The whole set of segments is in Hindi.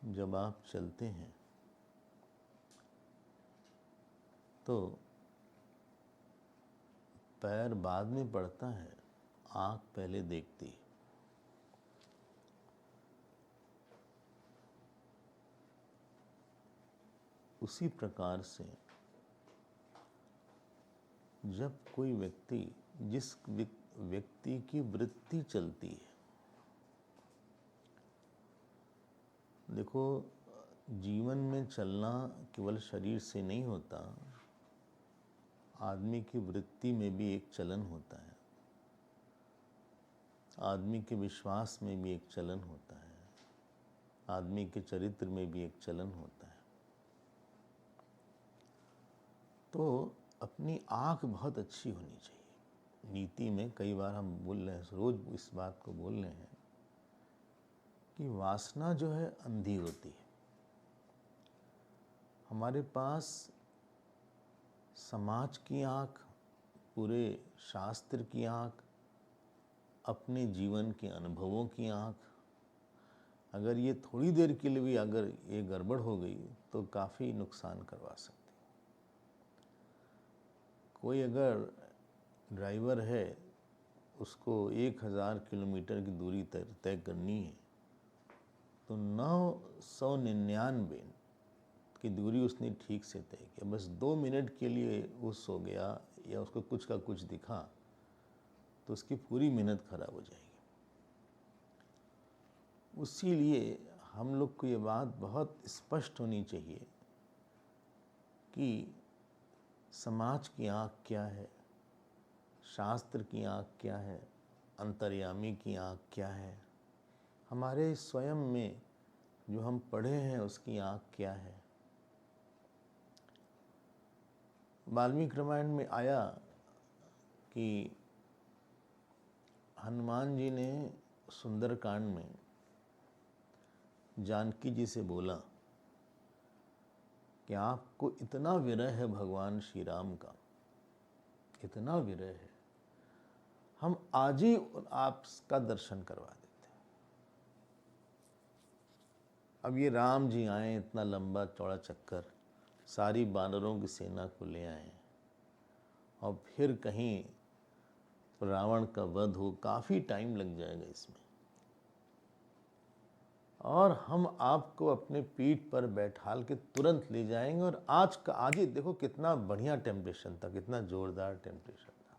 जब आप चलते हैं तो पैर बाद में पड़ता है, आँख पहले देखती है। उसी प्रकार से जब कोई व्यक्ति, जिस व्यक्ति की वृत्ति चलती है, देखो जीवन में चलना केवल शरीर से नहीं होता, आदमी की वृत्ति में भी एक चलन होता है, आदमी के विश्वास में भी एक चलन होता है, आदमी के चरित्र में भी एक चलन होता है। तो अपनी आँख बहुत अच्छी होनी चाहिए। नीति में कई बार हम बोल रहे हैं, रोज इस बात को बोल रहे हैं कि वासना जो है अंधी होती है। हमारे पास समाज की आँख, पूरे शास्त्र की आँख, अपने जीवन के अनुभवों की आँख, अगर ये थोड़ी देर के लिए भी अगर ये गड़बड़ हो गई तो काफ़ी नुकसान करवा सकती। कोई अगर ड्राइवर है, उसको 1000 किलोमीटर की दूरी तय करनी है, तो 999 की दूरी उसने ठीक से तय किया। बस 2 मिनट के लिए वो सो गया या उसको कुछ का कुछ दिखा तो उसकी पूरी मेहनत खराब हो जाएगी। उसीलिए हम लोग को ये बात बहुत स्पष्ट होनी चाहिए कि समाज की आँख क्या है, शास्त्र की आँख क्या है, अंतर्यामी की आँख क्या है, हमारे स्वयं में जो हम पढ़े हैं उसकी आँख क्या है। वाल्मीकि रामायण में आया कि हनुमान जी ने सुंदरकांड में जानकी जी से बोला कि आपको इतना विरह है भगवान श्री राम का, इतना विरह है, हम आज ही आपका दर्शन करवा देते हैं। अब ये राम जी आए, इतना लंबा चौड़ा चक्कर, सारी बानरों की सेना को ले आए और फिर कहीं रावण का वध हो, काफ़ी टाइम लग जाएगा इसमें, और हम आपको अपने पीठ पर बैठाल के तुरंत ले जाएंगे। और आज ही देखो कितना बढ़िया टेम्परेचर था, कितना जोरदार टेम्परेचर था।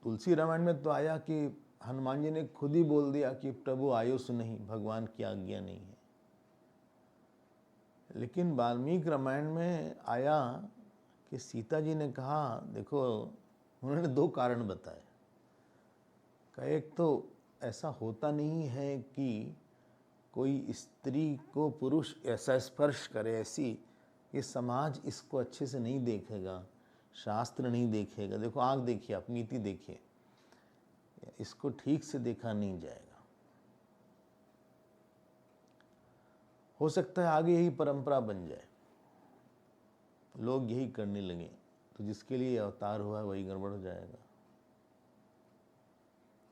तुलसी रामायण में तो आया कि हनुमान जी ने खुद ही बोल दिया कि प्रभु आयुष नहीं, भगवान की आज्ञा नहीं है। लेकिन वाल्मीकि रामायण में आया कि सीता जी ने कहा, देखो उन्होंने 2 कारण बताए। एक तो ऐसा होता नहीं है कि कोई स्त्री को पुरुष ऐसा स्पर्श करे, ऐसी ये समाज इसको अच्छे से नहीं देखेगा, शास्त्र नहीं देखेगा। देखो आँख देखिए, आप नीति देखिए, इसको ठीक से देखा नहीं जाएगा। हो सकता है आगे यही परंपरा बन जाए, लोग यही करने लगे, तो जिसके लिए अवतार हुआ वही गड़बड़ हो जाएगा।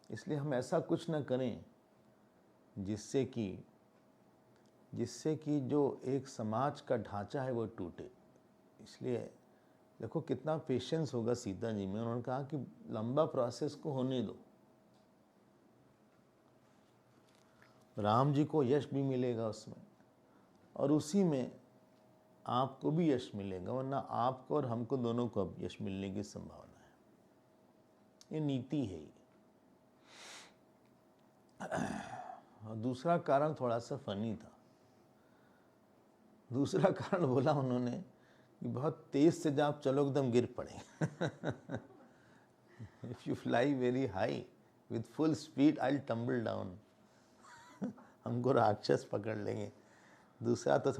इसलिए हम ऐसा कुछ न करें जिससे कि जो एक समाज का ढांचा है वो टूटे। इसलिए देखो कितना पेशेंस होगा सीता जी में। उन्होंने कहा कि लंबा प्रोसेस को होने दो, राम जी को यश भी मिलेगा उसमें, और उसी में आपको भी यश मिलेगा, वरना आपको और हमको दोनों को अब यश मिलने की संभावना है। ये नीति है। और दूसरा कारण थोड़ा सा फनी था। दूसरा कारण बोला उन्होंने कि बहुत तेज से जब आप चलो एकदम गिर पड़ेंगे। If you fly very high with full speed I will tumble down. हमको राक्षस पकड़ लेंगे। दूसरा तो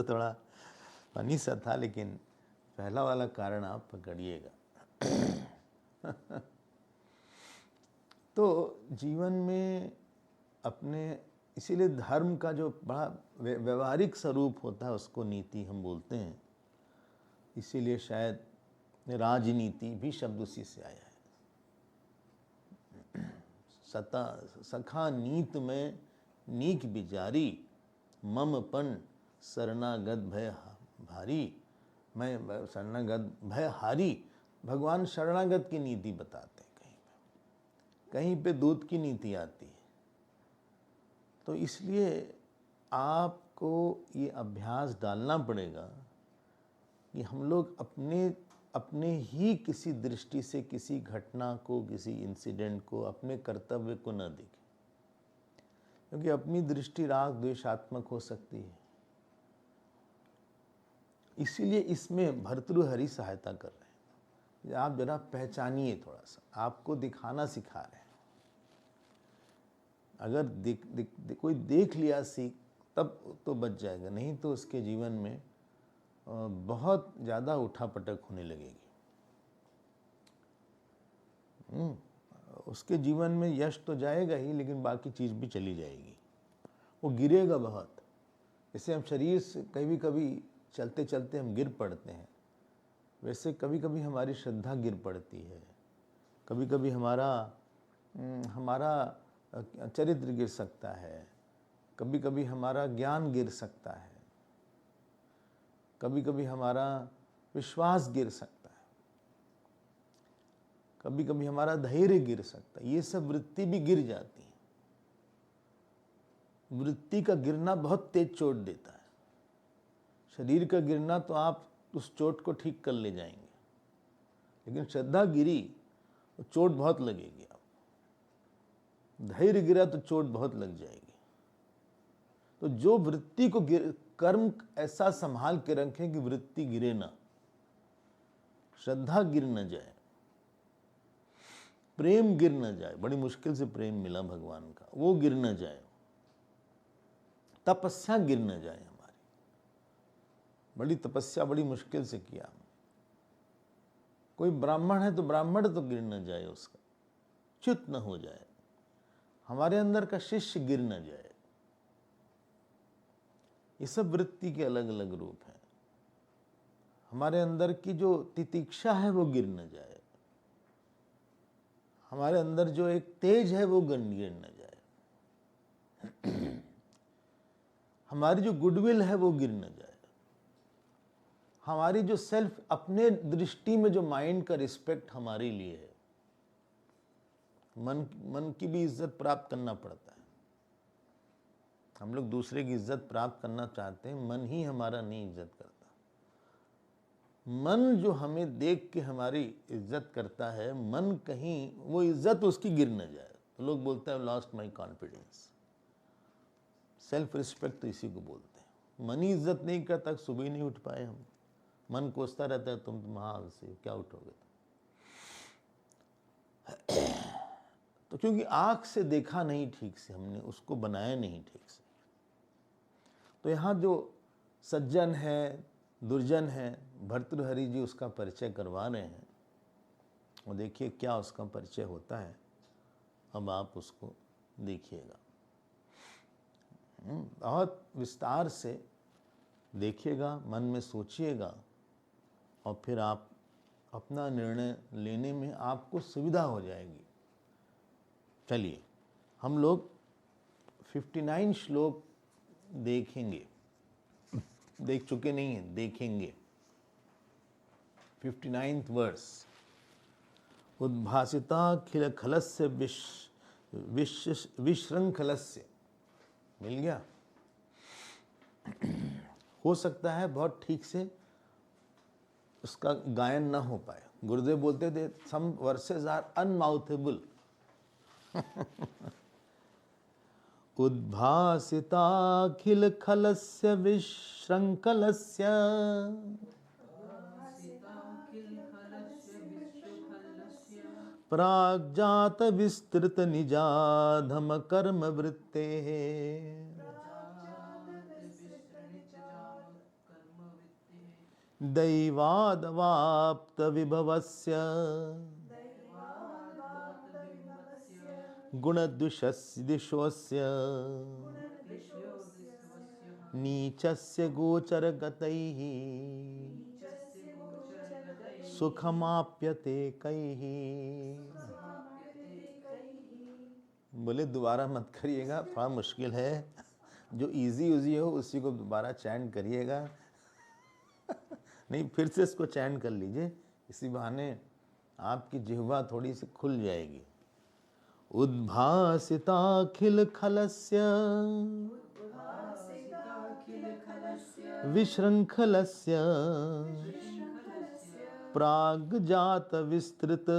थोड़ा फनी सा था, लेकिन पहला वाला कारण आप पकड़िएगा। तो जीवन में अपने, इसीलिए धर्म का जो बड़ा व्यवहारिक स्वरूप होता है उसको नीति हम बोलते हैं। इसीलिए शायद राजनीति भी शब्द उसी से आया है। सता सखा नीत में नीक बिचारी, ममपन शरणागत भय भारी। मैं शरणागत भय हारी। भगवान शरणागत की नीति बताते हैं, कहीं पे दूत की नीति आती है। तो इसलिए आपको ये अभ्यास डालना पड़ेगा कि हम लोग अपने ही किसी दृष्टि से किसी घटना को, किसी इंसिडेंट को, अपने कर्तव्य को न देखें, क्योंकि अपनी दृष्टि राग द्वेषात्मक हो सकती है। इसीलिए इसमें भर्तृहरि सहायता कर रहे हैं। आप जरा पहचानिए, थोड़ा सा आपको दिखाना सिखा रहे हैं। अगर कोई देख लिया सीख, तब तो बच जाएगा, नहीं तो उसके जीवन में बहुत ज़्यादा उठापटक होने लगेगी। उसके जीवन में यश तो जाएगा ही, लेकिन बाकी चीज़ भी चली जाएगी। वो गिरेगा बहुत। जैसे हम शरीर से कभी कभी चलते चलते हम गिर पड़ते हैं, वैसे कभी कभी हमारी श्रद्धा गिर पड़ती है, कभी कभी हमारा चरित्र गिर सकता है, कभी कभी हमारा ज्ञान गिर सकता है, कभी कभी हमारा विश्वास गिर सकता है, कभी कभी हमारा धैर्य गिर सकता है। ये सब वृत्ति भी गिर जाती है। वृत्ति का गिरना बहुत तेज चोट देता है। शरीर का गिरना तो आप उस चोट को ठीक कर ले जाएंगे, लेकिन श्रद्धा गिरी तो चोट बहुत लगेगी। आप धैर्य गिरा तो चोट बहुत लग जाएगी। तो जो वृत्ति को कर्म ऐसा संभाल के रखें कि वृत्ति गिरे ना, श्रद्धा गिर न जाए, प्रेम गिर न जाए। बड़ी मुश्किल से प्रेम मिला भगवान का, वो गिर न जाए, तपस्या गिर न जाए। हमारी बड़ी तपस्या बड़ी मुश्किल से किया। कोई ब्राह्मण है तो ब्राह्मण तो गिर न जाए, उसका च्युत न हो जाए, हमारे अंदर का शिष्य गिर न जाए। ये सब वृत्ति के अलग अलग रूप हैं। हमारे अंदर की जो तितिक्षा है वो गिर न जाए, हमारे अंदर जो एक तेज है वो गिर न जाए, हमारी जो गुडविल है वो गिर न जाए, हमारी जो सेल्फ, अपने दृष्टि में जो माइंड का रिस्पेक्ट हमारे लिए है। मन की भी इज्जत प्राप्त करना पड़ता है। हम लोग दूसरे की इज्जत प्राप्त करना चाहते हैं, मन ही हमारा नहीं इज्जत करता। मन जो हमें देख के हमारी इज्जत करता है, मन कहीं वो इज्जत उसकी गिर न जाए। तो लोग बोलते हैं lost my confidence. Self respect तो इसी को बोलते हैं। मन ही इज्जत नहीं करता, सुबह ही नहीं उठ पाए हम। मन कोसता रहता है तुम महाल से क्या उठोगे। तो क्योंकि आँख से देखा नहीं ठीक से, हमने उसको बनाया नहीं ठीक से। तो यहाँ जो सज्जन है, दुर्जन है, भर्तृहरि जी उसका परिचय करवा रहे हैं। और देखिए क्या उसका परिचय होता है। अब आप उसको देखिएगा, बहुत विस्तार से देखिएगा, मन में सोचिएगा, और फिर आप अपना निर्णय लेने में आपको सुविधा हो जाएगी। चलिए हम लोग 59 श्लोक देखेंगे, देख चुके नहीं हैं, देखेंगे। 59th verse. उद्भासिताखिल खलस्य विशृंखलस्य। मिल गया? हो सकता है बहुत ठीक से उसका गायन ना हो पाए। गुरुदेव बोलते थे सम वर्सेस आर अनमाउथेबल। उद्भासिताखिल खलस्य विशृंखलस्य प्राग्जात विस्तृत निजाधम कर्म वृत्तेः दैवादवाप्त विभवस्य गुणद्विषस्य नीचस्य गोचरगतैः सुखमाप्यते कैः। बोले दोबारा मत करिएगा, थोड़ा मुश्किल है, जो इजी उजी हो उसी को दोबारा चैंट करिएगा। नहीं, फिर से इसको चैंट कर लीजिए, इसी बहाने आपकी जिह्वा थोड़ी सी खुल जाएगी। उद्भासिताखिल खलस्य विशृंखलस्य प्राग्जात विस्तृत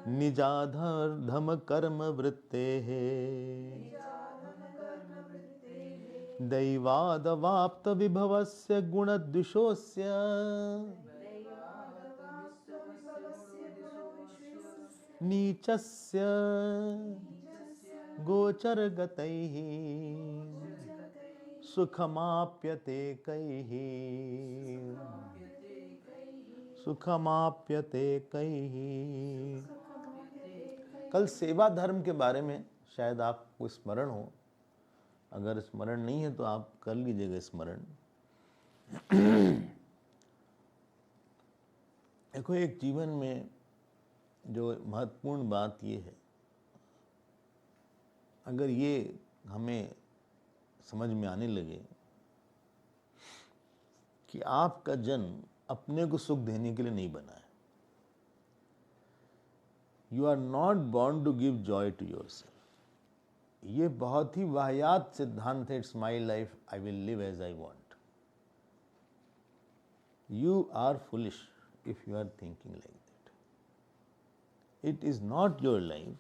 निजाधर्धम कर्म वृत्तेः दैवादवाप्त विभवस्य गुणद्विषोऽस्य नीचस्य गोचरगतैः सुखमाप्यते कैः सुखमाप्यते कैः। कल सेवा धर्म के बारे में शायद आपको स्मरण हो, अगर स्मरण नहीं है तो आप कर लीजिएगा स्मरण। देखो, एक जीवन में जो महत्वपूर्ण बात ये है, अगर ये हमें समझ में आने लगे कि आपका जन्म अपने को सुख देने के लिए नहीं बना है। You are not born to give joy to yourself. ये बहुत ही वाहियात सिद्धांत है। It's my life, I will live as I want. You are foolish if you are thinking like that. It is not your life.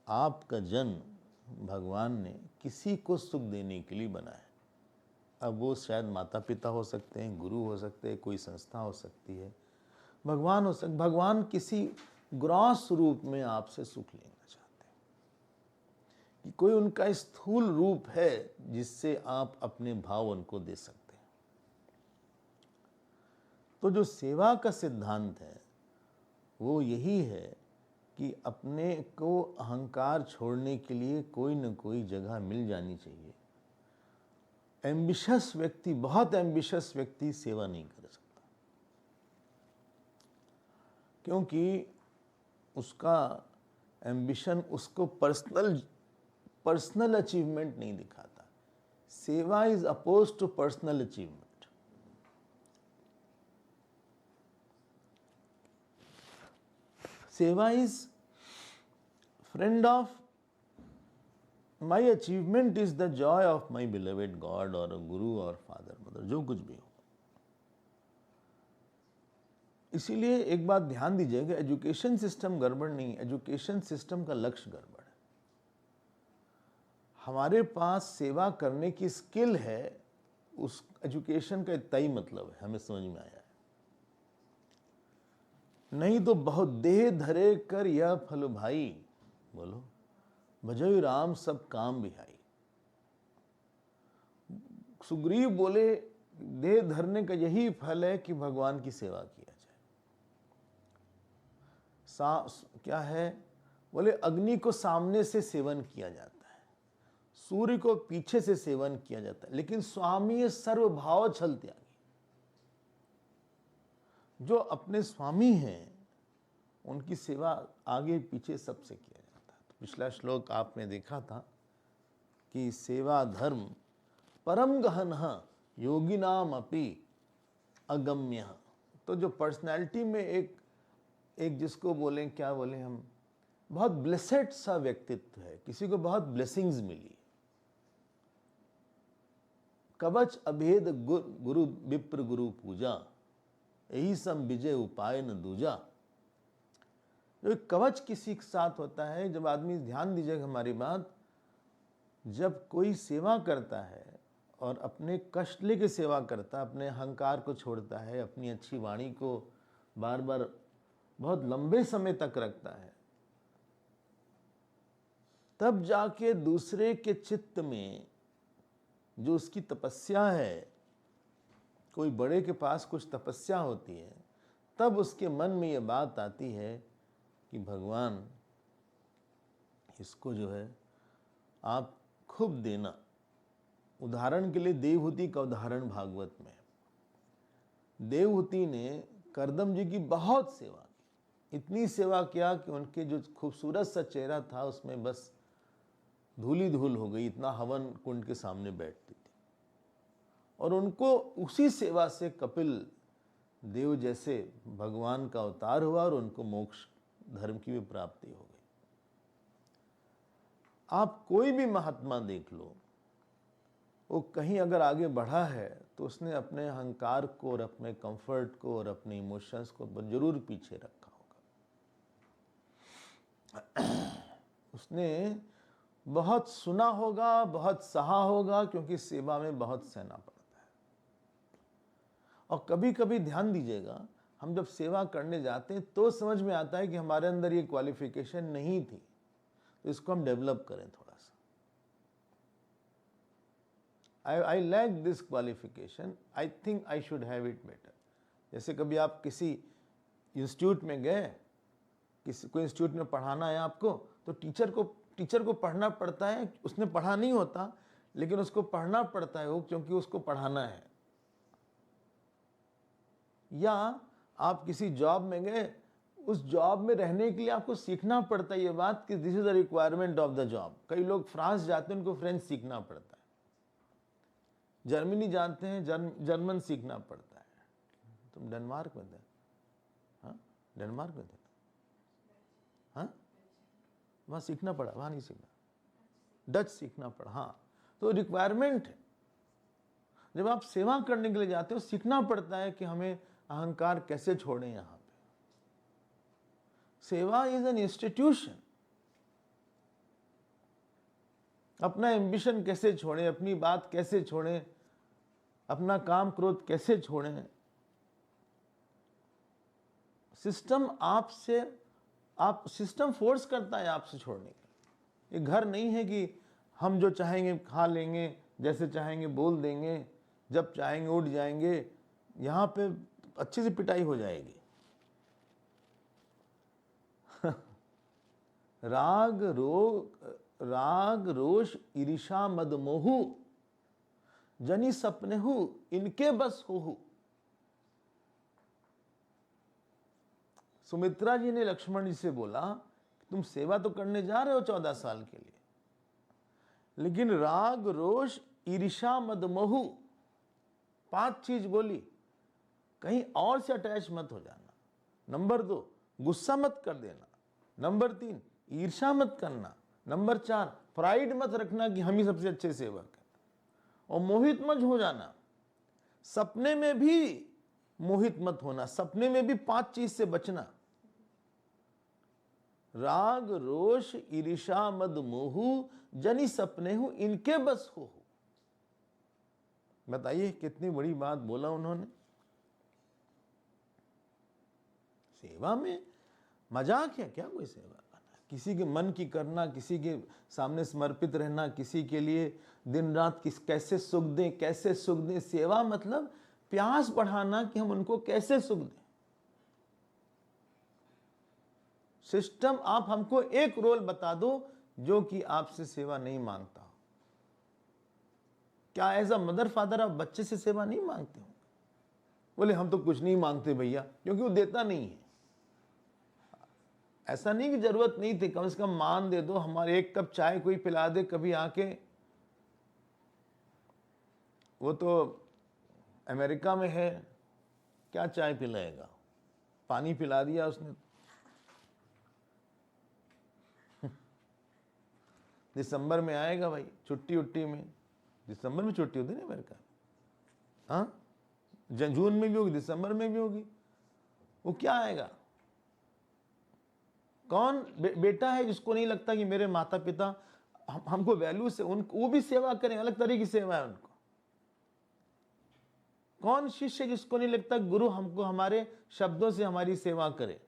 आपका जन्म भगवान ने किसी को सुख देने के लिए बनाया है। अब वो शायद माता पिता हो सकते हैं, गुरु हो सकते हैं, कोई संस्था हो सकती है, भगवान हो सकते। भगवान किसी ग्रॉस रूप में आपसे सुख लेना चाहते हैं, कि कोई उनका स्थूल रूप है जिससे आप अपने भाव उनको दे सकते हैं। तो जो सेवा का सिद्धांत है वो यही है कि अपने को अहंकार छोड़ने के लिए कोई न कोई जगह मिल जानी चाहिए। एम्बिशियस व्यक्ति, बहुत एम्बिशियस व्यक्ति सेवा नहीं कर सकता, क्योंकि उसका एम्बिशन उसको पर्सनल अचीवमेंट नहीं दिखाता। सेवा is oppose to personal achievement. सेवा is friend of My achievement is the joy of my beloved God or a guru or father, mother, जो कुछ भी हो। इसीलिए एक बात ध्यान दीजिएगा, एजुकेशन सिस्टम गड़बड़ नहीं, एजुकेशन सिस्टम का लक्ष्य गड़बड़ है। हमारे पास सेवा करने की स्किल है, उस एजुकेशन का इतना ही मतलब है, हमें समझ में आया है। नहीं तो बहुत देह धरे कर यह फल भाई, बोलो भजो राम सब काम बिहाई। सुग्रीव बोले देह धरने का यही फल है कि भगवान की सेवा किया जाए। क्या है? बोले अग्नि को सामने से सेवन किया जाता है, सूर्य को पीछे से सेवन किया जाता है, लेकिन स्वामी सर्वभाव छल त्यागी। जो अपने स्वामी हैं उनकी सेवा आगे पीछे सबसे किया जाता है। पिछला श्लोक आपने देखा था कि सेवा धर्म परम गहनः योगिनाम अपि अगम्य। तो जो पर्सनैलिटी में एक जिसको बोलें, क्या बोलें हम, बहुत ब्लेसेड सा व्यक्तित्व है, किसी को बहुत ब्लेसिंग्स मिली। कवच अभेद गुरु विप्र गुरु पूजा, यही सब विजय उपाय न दूजा। जो कवच किसी के साथ होता है, जब आदमी, ध्यान दीजिएगा हमारी बात, जब कोई सेवा करता है और अपने कष्ट लेके सेवा करता है, अपने अहंकार को छोड़ता है, अपनी अच्छी वाणी को बार बार बहुत लंबे समय तक रखता है, तब जाके दूसरे के चित्त में जो उसकी तपस्या है, कोई बड़े के पास कुछ तपस्या होती है, तब उसके मन में ये बात आती है कि भगवान इसको जो है आप खूब देना। उदाहरण के लिए देवहूति का उदाहरण भागवत में। देवहूति ने करदम जी की बहुत सेवा की, इतनी सेवा किया कि उनके जो खूबसूरत सा चेहरा था उसमें बस धूल ही धूल हो गई, इतना हवन कुंड के सामने बैठती थी। और उनको उसी सेवा से कपिल देव जैसे भगवान का अवतार हुआ और उनको मोक्ष धर्म की भी प्राप्ति हो गई। आप कोई भी महात्मा देख लो, वो कहीं अगर आगे बढ़ा है तो उसने अपने अहंकार को और अपने कंफर्ट को और अपने इमोशंस को जरूर पीछे रखा होगा। उसने बहुत सुना होगा, बहुत सहा होगा, क्योंकि सेवा में बहुत सहना पड़ता है। और कभी कभी ध्यान दीजिएगा, हम जब सेवा करने जाते हैं तो समझ में आता है कि हमारे अंदर ये क्वालिफिकेशन नहीं थी, तो इसको हम डेवलप करें थोड़ा सा। I lack this qualification, I think I should have it better। जैसे कभी आप किसी इंस्टीट्यूट में गए, किसी कोई इंस्टीट्यूट में पढ़ाना है आपको, तो टीचर को पढ़ना पड़ता है। उसने पढ़ा नहीं होता, लेकिन उसको पढ़ना पड़ता है वो, क्योंकि उसको पढ़ाना है। या आप किसी जॉब में गए, उस जॉब में रहने के लिए आपको सीखना पड़ता है ये बात कि this is the requirement of the job. कई लोग फ्रांस जाते हैं, उनको फ्रेंच सीखना पड़ता है। जर्मनी जानते हैं, जर्मन सीखना पड़ता है। तुम डेनमार्क में थे? हाँ, डेनमार्क में थे? हाँ, वहाँ सीखना पड़ा, वहाँ नहीं सीखना, डच सीखना पड़ा। हाँ, तो रिक्वायरमेंट है। जब आप सेवा करने के लिए जाते हो, सीखना पड़ता है कि हमें अहंकार कैसे छोड़ें। यहाँ पे सेवा इज एन इंस्टीट्यूशन। अपना एम्बिशन कैसे छोड़ें, अपनी बात कैसे छोड़ें, अपना काम क्रोध कैसे छोड़ें। सिस्टम सिस्टम फोर्स करता है आपसे छोड़ने के। ये घर नहीं है कि हम जो चाहेंगे खा लेंगे, जैसे चाहेंगे बोल देंगे, जब चाहेंगे उठ जाएंगे। यहाँ पे अच्छी सी पिटाई हो जाएगी। राग रोष ईर्षा मद मोहु जनि सपनेहु इनके बस होहु। सुमित्रा जी ने लक्ष्मण जी से बोला कि तुम सेवा तो करने जा रहे हो 14 साल के लिए, लेकिन राग रोष ईर्षा मद मोहु 5 चीज बोली, कहीं और से अटैच मत हो जाना। नंबर 2, गुस्सा मत कर देना। नंबर 3, ईर्षा मत करना। नंबर 4, प्राइड मत रखना कि हम ही सबसे अच्छे सेवक हैं। और मोहित मत हो जाना, सपने में भी मोहित मत होना। सपने में भी 5 चीज से बचना। राग रोष ईर्षा मद मोहु जनि सपनेहु इनके बस हो। बताइए कितनी बड़ी बात बोला उन्होंने। सेवा में मजाक है क्या? कोई सेवा करना, किसी के मन की करना, किसी के सामने समर्पित रहना, किसी के लिए दिन रात कैसे सुख दें, कैसे सुख दें। सेवा मतलब प्यास बढ़ाना कि हम उनको कैसे सुख दें। सिस्टम, आप हमको एक रोल बता दो जो कि आपसे सेवा नहीं मांगता हो। क्या एज अ मदर फादर आप बच्चे से सेवा नहीं मांगते हो? बोले हम तो कुछ नहीं मांगते भैया, क्योंकि वो देता नहीं है। ऐसा नहीं कि जरूरत नहीं थी, कम से कम मान दे दो, हमारे 1 कप चाय कोई पिला दे कभी आके। वो तो अमेरिका में है, क्या चाय पिलाएगा, पानी पिला दिया उसने। दिसंबर में आएगा भाई, छुट्टी उट्टी में। दिसंबर में छुट्टी होती है ना अमेरिका में। हाँ, जून में भी होगी, दिसंबर में भी होगी। वो क्या आएगा? कौन बेटा है जिसको नहीं लगता कि मेरे माता पिता हमको वैल्यू से वो भी सेवा करें, अलग तरह की सेवा है उनको। कौन शिष्य जिसको नहीं लगता गुरु हमको हमारे शब्दों से हमारी सेवा करे,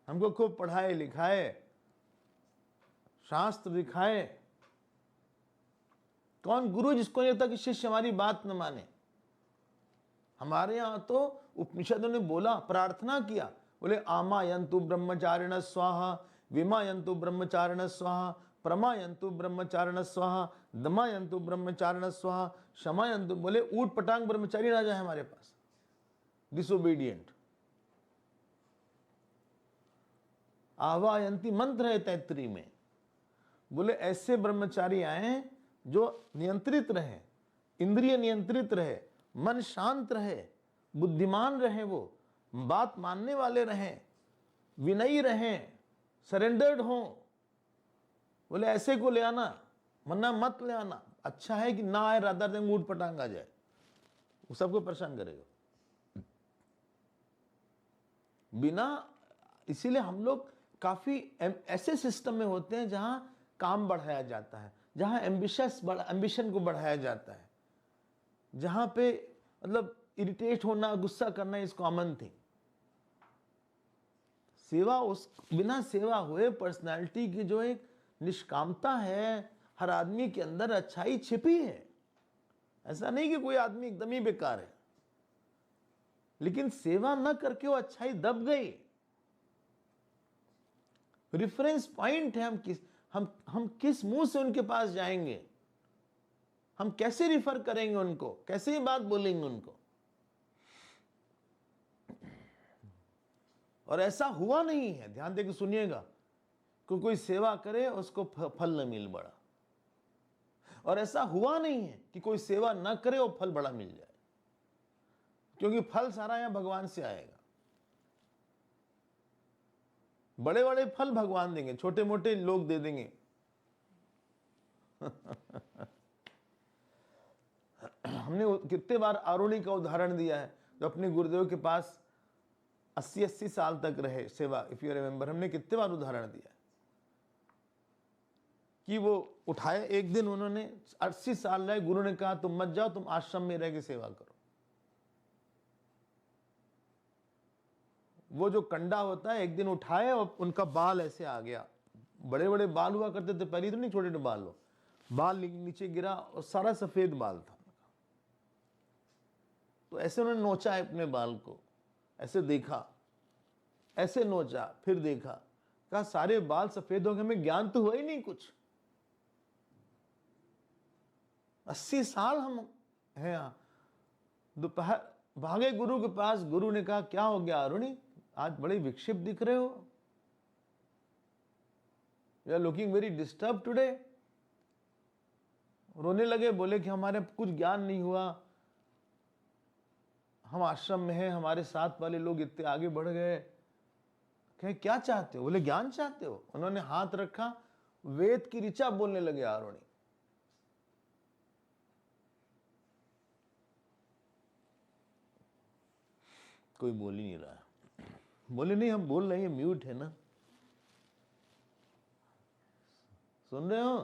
हमको खूब पढ़ाए लिखाए, शास्त्र दिखाए। कौन गुरु जिसको नहीं लगता कि शिष्य हमारी बात न माने। हमारे यहां तो उपनिषदों ने बोला, प्रार्थना किया, बोले आमायन्तु ब्रह्मचारिण स्वाहा, विमायन्तु ब्रह्मचारिण स्वाहा, प्रमायन्तु ब्रह्मचारिण स्वाहा, दमायन्तु ब्रह्मचारिण स्वाहा, क्षमायन्तु। बोले ऊट पटांग ब्रह्मचारी ना जाए हमारे पास, डिसोबीडियंट। आवायंती मंत्र है तैत्तरी में। बोले ऐसे ब्रह्मचारी आए जो नियंत्रित रहे, इंद्रिय नियंत्रित रहे, मन शांत रहे, बुद्धिमान रहे, वो बात मानने वाले रहें, विनयी रहें, सरेंडर्ड हों। बोले ऐसे को ले आना, वरना मत ले आना। अच्छा है कि ना आए, राधा देंगे ऊट पटांग आ जाए, वो सबको परेशान करेगा बिना। इसीलिए हम लोग काफी ऐसे सिस्टम में होते हैं जहां काम बढ़ाया जाता है, जहां एम्बिशन को बढ़ाया जाता है, जहां पे मतलब इरिटेट होना, गुस्सा करना इज कॉमन थिंग। सेवा, उस बिना सेवा हुए पर्सनालिटी की जो एक निष्कामता है, हर आदमी के अंदर अच्छाई छिपी है। ऐसा नहीं कि कोई आदमी एकदम ही बेकार है, लेकिन सेवा न करके वो अच्छाई दब गई। रेफरेंस पॉइंट है, हम किस मुंह से उनके पास जाएंगे, हम कैसे रिफर करेंगे उनको, कैसे ये बात बोलेंगे उनको। और ऐसा हुआ नहीं है, ध्यान देकर सुनिएगा, कि कोई सेवा करे उसको फल न मिल बड़ा। और ऐसा हुआ नहीं है कि कोई सेवा न करे और फल बड़ा मिल जाए, क्योंकि फल सारा यहां भगवान से आएगा। बड़े बड़े फल भगवान देंगे, छोटे मोटे लोग दे देंगे। हमने कितने बार आरुणि का उदाहरण दिया है, जो अपने गुरुदेव के पास 80-80 साल तक रहे सेवा, इफ यू रिमेंबर। हमने कितने बार उदाहरण दिया है कि वो उठाए, एक दिन उन्होंने 80 साल रहे, गुरु ने कहा तुम मत जाओ, तुम आश्रम में रह के सेवा करो। वो जो कंडा होता है, एक दिन उठाए और उनका बाल ऐसे आ गया, बड़े बड़े बाल हुआ करते थे पहले, तो नहीं छोटे छोटे बाल हो, बाल नीचे गिरा और सारा सफेद बाल था। तो ऐसे उन्होंने नोचा है अपने बाल को, ऐसे देखा, ऐसे नोचा, फिर देखा, कहा सारे बाल सफेद हो गए, हमें ज्ञान तो हुआ ही नहीं कुछ। 80 साल हम हैं यहाँ। दोपहर भागे गुरु के पास, गुरु ने कहा क्या हो गया अरुणी, आज बड़े विक्षिप्त दिख रहे हो, you are looking very disturb today. रोने लगे, बोले कि हमारे कुछ ज्ञान नहीं हुआ, हम आश्रम में हैं, हमारे साथ वाले लोग इतने आगे बढ़ गए। कहे क्या चाहते हो, बोले ज्ञान चाहते हो। उन्होंने हाथ रखा, वेद की ऋचा बोलने लगे आरुणी। कोई बोल ही नहीं रहा। बोले नहीं हम बोल रहे हैं, म्यूट है ना, सुन रहे हो।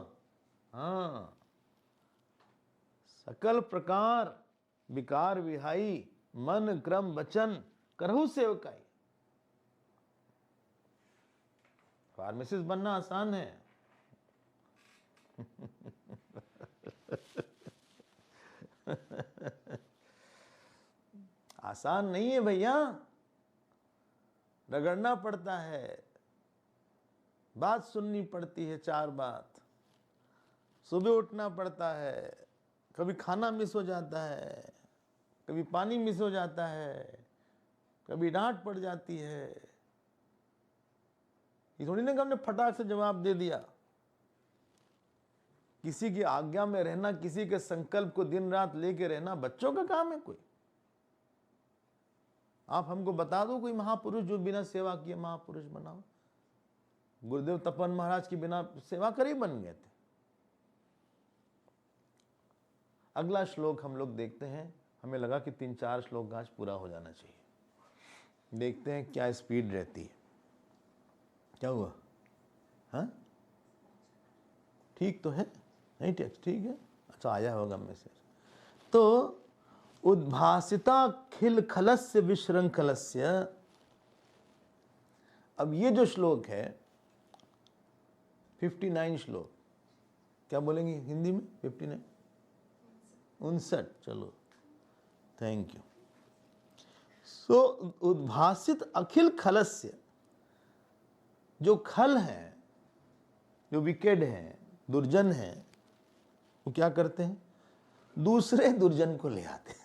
हाँ, सकल प्रकार विकार विहाई, मन क्रम वचन करहु सेवकाई। फार्मासिस्ट बनना आसान है। आसान नहीं है भैया, रगड़ना पड़ता है, बात सुननी पड़ती है, 4 बात, सुबह उठना पड़ता है, कभी खाना मिस हो जाता है, कभी पानी मिस हो जाता है, कभी डांट पड़ जाती है। ये थोड़ी ना कि हमने फटाक से जवाब दे दिया। किसी की आज्ञा में रहना, किसी के संकल्प को दिन रात लेके रहना बच्चों का काम है कोई? आप हमको बता दो कोई महापुरुष जो बिना सेवा किए महापुरुष बनाओ। गुरुदेव तपन महाराज की बिना सेवा करे बन गए थे। अगला श्लोक हम लोग देखते हैं, हमें लगा कि 3-4 श्लोक आज पूरा हो जाना चाहिए। देखते हैं क्या स्पीड रहती है। क्या हुआ? हाँ ठीक तो है, नहीं टेक्स्ट ठीक है, अच्छा आया होगा मैसेज। तो उद्भासिता खिल खलस्य विशृंखलस्य। अब ये जो श्लोक है 59 श्लोक, क्या बोलेंगे हिंदी में? 59 59, चलो थैंक यू। सो उद्भासित अखिल खलस्य, जो खल हैं, जो विकेड हैं, दुर्जन हैं, वो क्या करते हैं? दूसरे दुर्जन को ले आते हैं।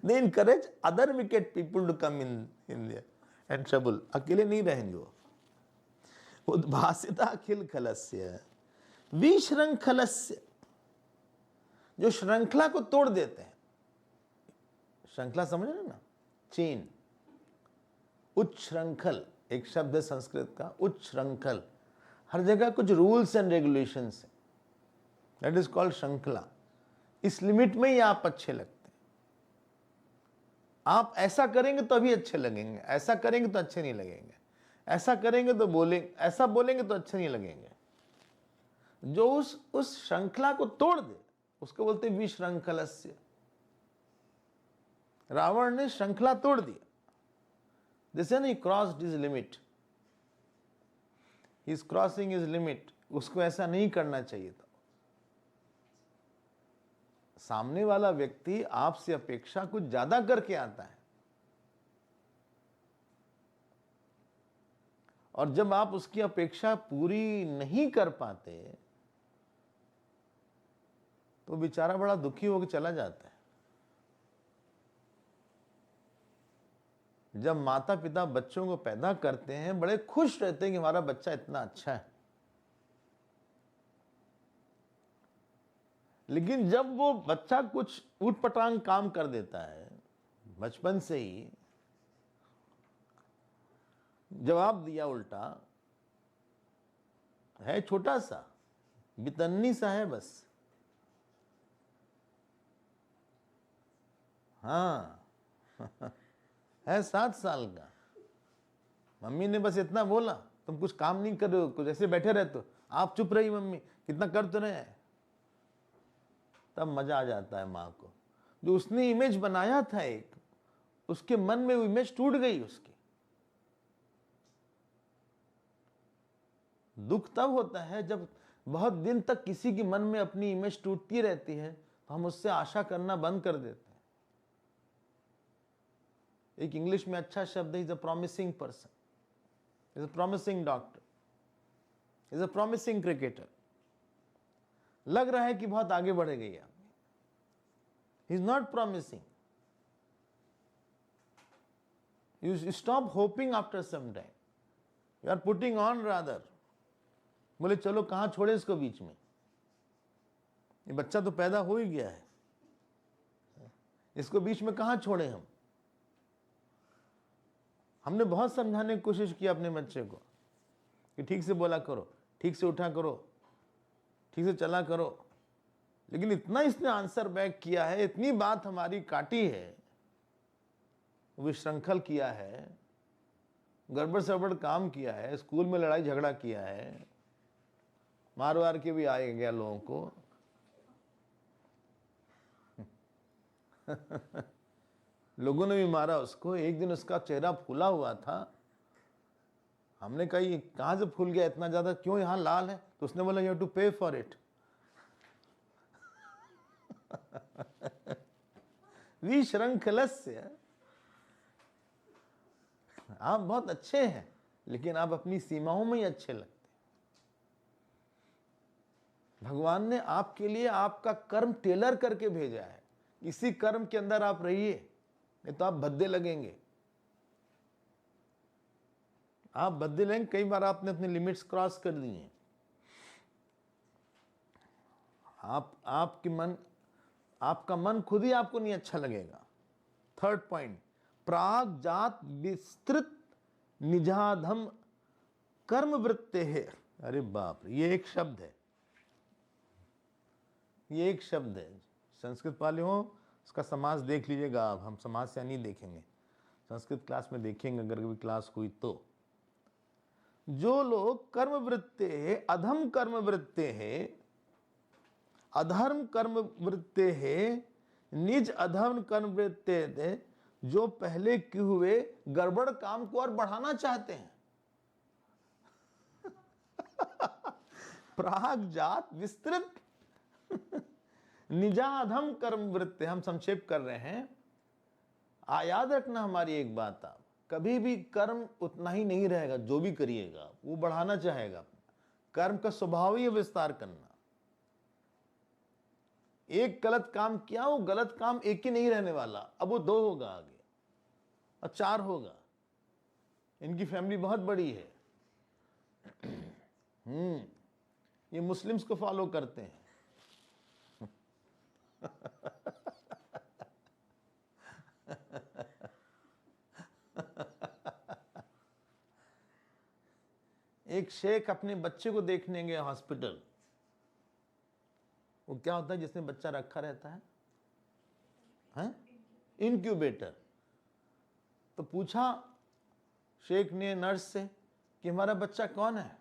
They encourage other wicked people to come in and trouble. अकेले नहीं रहेंगे वो। उद्भासिता अखिल खलस्य विशृंखलस्य, जो श्रृंखला को तोड़ देते हैं। श्रृंखला समझ रहे ना, चेन। उच्छृंखल एक शब्द है संस्कृत का, उच्छृंखल। हर जगह कुछ रूल्स एंड रेगुलेशंस है, दैट इज कॉल्ड श्रृंखला। इस लिमिट में ही आप अच्छे लगते हैं। आप ऐसा करेंगे तो अभी अच्छे लगेंगे, ऐसा करेंगे तो अच्छे नहीं लगेंगे, ऐसा करेंगे तो बोलेंगे, ऐसा बोलेंगे तो अच्छे नहीं लगेंगे। जो उस श्रृंखला को तोड़ दे उसको बोलते हैं विशृंखलस्य। रावण ने श्रृंखला तोड़ दिया। This he crossed his limit, he is crossing his limit. उसको ऐसा नहीं करना चाहिए था। सामने वाला व्यक्ति आपसे अपेक्षा कुछ ज्यादा करके आता है, और जब आप उसकी अपेक्षा पूरी नहीं कर पाते तो बेचारा बड़ा दुखी होकर चला जाता है। जब माता पिता बच्चों को पैदा करते हैं बड़े खुश रहते हैं कि हमारा बच्चा इतना अच्छा है, लेकिन जब वो बच्चा कुछ उटपटांग काम कर देता है बचपन से ही, जवाब दिया उल्टा, है छोटा सा, बितन्नी सा है बस, हाँ है 7 साल का, मम्मी ने बस इतना बोला, तुम कुछ काम नहीं कर रहे हो, कुछ ऐसे बैठे रहते हो, आप चुप रही मम्मी, कितना कर तो रहे हैं। तब मजा आ जाता है माँ को। जो उसने इमेज बनाया था एक, उसके मन में वो इमेज टूट गई उसकी। दुख तब होता है जब बहुत दिन तक किसी के मन में अपनी इमेज टूटती रहती है, तो हम उससे आशा करना बंद कर देते हैं। एक इंग्लिश में अच्छा शब्द है, is a promising person, is a promising doctor, is a promising cricketer. लग रहा है कि बहुत आगे बढ़े गई आप, he is not promising. You stop hoping after some time, you are putting on rather. बोले चलो कहां छोड़े इसको बीच में, ये बच्चा तो पैदा हो ही गया है, इसको बीच में कहां छोड़े हम। हमने बहुत समझाने की कोशिश की अपने बच्चे को कि ठीक से बोला करो, ठीक से उठा करो, ठीक से चला करो, लेकिन इतना इसने आंसर बैक किया है, इतनी बात हमारी काटी है, विशृंखल किया है, गड़बड़ सड़बड़ काम किया है, स्कूल में लड़ाई झगड़ा किया है, मार वार के भी आए गया लोगों को। लोगों ने भी मारा उसको। एक दिन उसका चेहरा फूला हुआ था, हमने कहा ये कहां से फूल गया इतना ज्यादा, क्यों यहां लाल है? तो उसने बोला यू हैव टू पे फॉर इट। विशृंखलस्य, आप बहुत अच्छे हैं लेकिन आप अपनी सीमाओं में ही अच्छे लगते। भगवान ने आपके लिए आपका कर्म टेलर करके भेजा है, इसी कर्म के अंदर आप रहिए, नहीं तो आप भद्दे लगेंगे। आप भद्दे लगेंगे, कई बार आपने अपने लिमिट्स क्रॉस कर दिए हैं। आपका मन खुद ही आपको नहीं अच्छा लगेगा। 3rd पॉइंट, प्राग जात विस्तृत निजाधम कर्म वृत्ते है। अरे बाप रे, ये एक शब्द है, ये एक शब्द है। संस्कृत वाले हो इसका समास देख लीजिएगा आप, हम समास से नहीं देखेंगे, संस्कृत क्लास में देखेंगे अगर कभी क्लास हुई तो। जो लोग कर्म वृत्ते है, अधम कर्म वृत्ते है, अधर्म कर्म वृत्ते है, निज अधर्म कर्म वृत्ते है, जो पहले किए हुए गड़बड़ काम को और बढ़ाना चाहते हैं। प्राग जात विस्तृत निजाधम कर्म वृत्ति, हम संक्षेप कर रहे हैं। याद रखना हमारी एक बात, आप कभी भी कर्म उतना ही नहीं रहेगा, जो भी करिएगा वो बढ़ाना चाहेगा। कर्म का स्वभाव ही है विस्तार करना। एक गलत काम किया, वो गलत काम एक ही नहीं रहने वाला, अब वो 2 होगा आगे और 4 होगा। इनकी फैमिली बहुत बड़ी है। ये मुस्लिम्स को फॉलो करते हैं। एक शेख अपने बच्चे को देखने गए हॉस्पिटल। वो क्या होता है जिसमें बच्चा रखा रहता है, हैं? इनक्यूबेटर। तो पूछा शेख ने नर्स से कि हमारा बच्चा कौन है।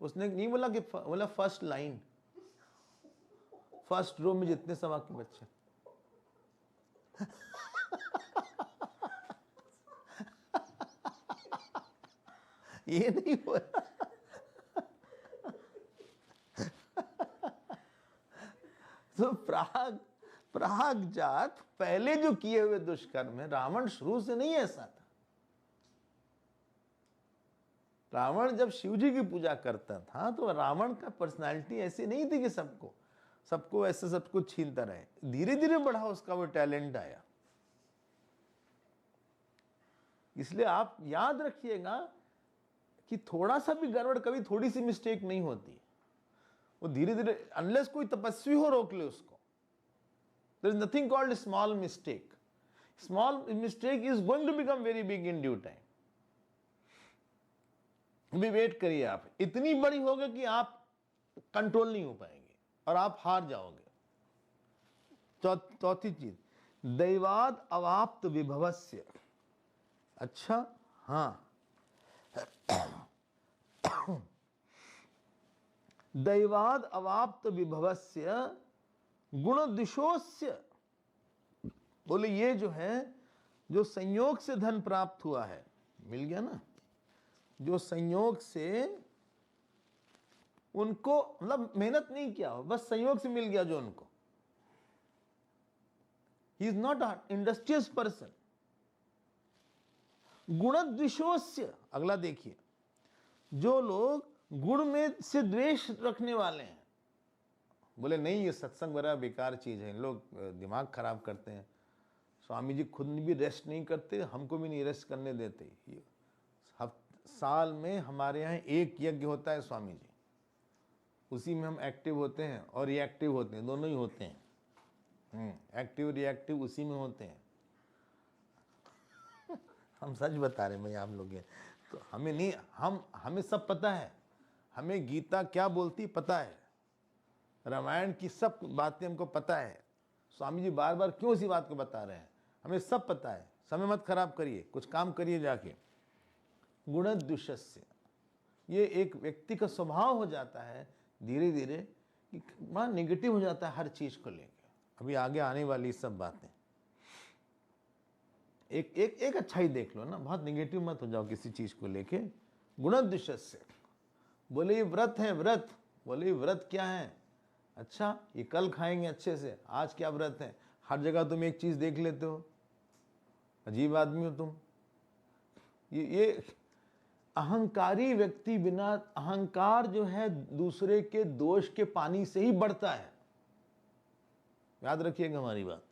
उसने नहीं बोला कि बोला फर्स्ट लाइन, फर्स्ट रो में जितने सवा के बच्चे। ये नहीं बोला। तो प्राग जात पहले जो किए हुए दुष्कर्म है, रावण शुरू से नहीं ऐसा था। रावण जब शिव जी की पूजा करता था तो रावण का पर्सनालिटी ऐसी नहीं थी कि सबको ऐसे सब कुछ छीनता रहे। धीरे धीरे बढ़ा उसका वो टैलेंट आया। इसलिए आप याद रखिएगा कि थोड़ा सा भी गड़बड़, कभी थोड़ी सी मिस्टेक नहीं होती। वो धीरे धीरे, अनलेस कोई तपस्वी हो रोक ले उसको। There is nothing called small mistake. Small mistake is going to become very big in due time. अभी वेट करिए, आप इतनी बड़ी होगी कि आप कंट्रोल नहीं हो पाएंगे और आप हार जाओगे। चौथी चीज, दैवाद अवाप्त विभवस्य। अच्छा, हाँ, दैवाद अवाप्त विभवस्य गुणदिशोस्य। बोले ये जो है, जो संयोग से धन प्राप्त हुआ है, मिल गया ना, जो संयोग से उनको, मतलब मेहनत नहीं किया हो, बस संयोग से मिल गया जो उनको। He is not a industrious person. गुणद्वेषोस्य, अगला देखिए, जो लोग गुण में से द्वेष रखने वाले हैं। बोले नहीं, ये सत्संग बड़ा बेकार चीज है, इन लोग दिमाग खराब करते हैं। स्वामी जी खुद भी रेस्ट नहीं करते, हमको भी नहीं रेस्ट करने देते। साल में हमारे यहाँ एक यज्ञ होता है स्वामी जी, उसी में हम एक्टिव होते हैं और रिएक्टिव होते हैं, दोनों ही होते हैं। एक्टिव रिएक्टिव उसी में होते हैं। हम सच बता रहे हैं भाई आप लोग। तो हमें नहीं, हमें सब पता है। हमें गीता क्या बोलती पता है, रामायण की सब बातें हमको पता है। स्वामी जी बार बार क्यों इसी बात को बता रहे हैं, हमें सब पता है। समय मत खराब करिए, कुछ काम करिए जाके। गुणद्वेषस्य, ये एक व्यक्ति का स्वभाव हो जाता है धीरे धीरे कि बड़ा निगेटिव हो जाता है हर चीज को लेकर। अभी आगे आने वाली सब बातें, एक अच्छा ही देख लो ना, बहुत निगेटिव मत हो जाओ किसी चीज को लेके। गुणद्वेषस्य, बोले ये व्रत है, व्रत। बोले ये व्रत क्या है? अच्छा, ये कल खाएंगे अच्छे से, आज क्या व्रत है? हर जगह तुम एक चीज देख लेते हो, अजीब आदमी हो तुम। ये अहंकारी व्यक्ति, बिना अहंकार जो है दूसरे के दोष के पानी से ही बढ़ता है। याद रखिएगा हमारी बात।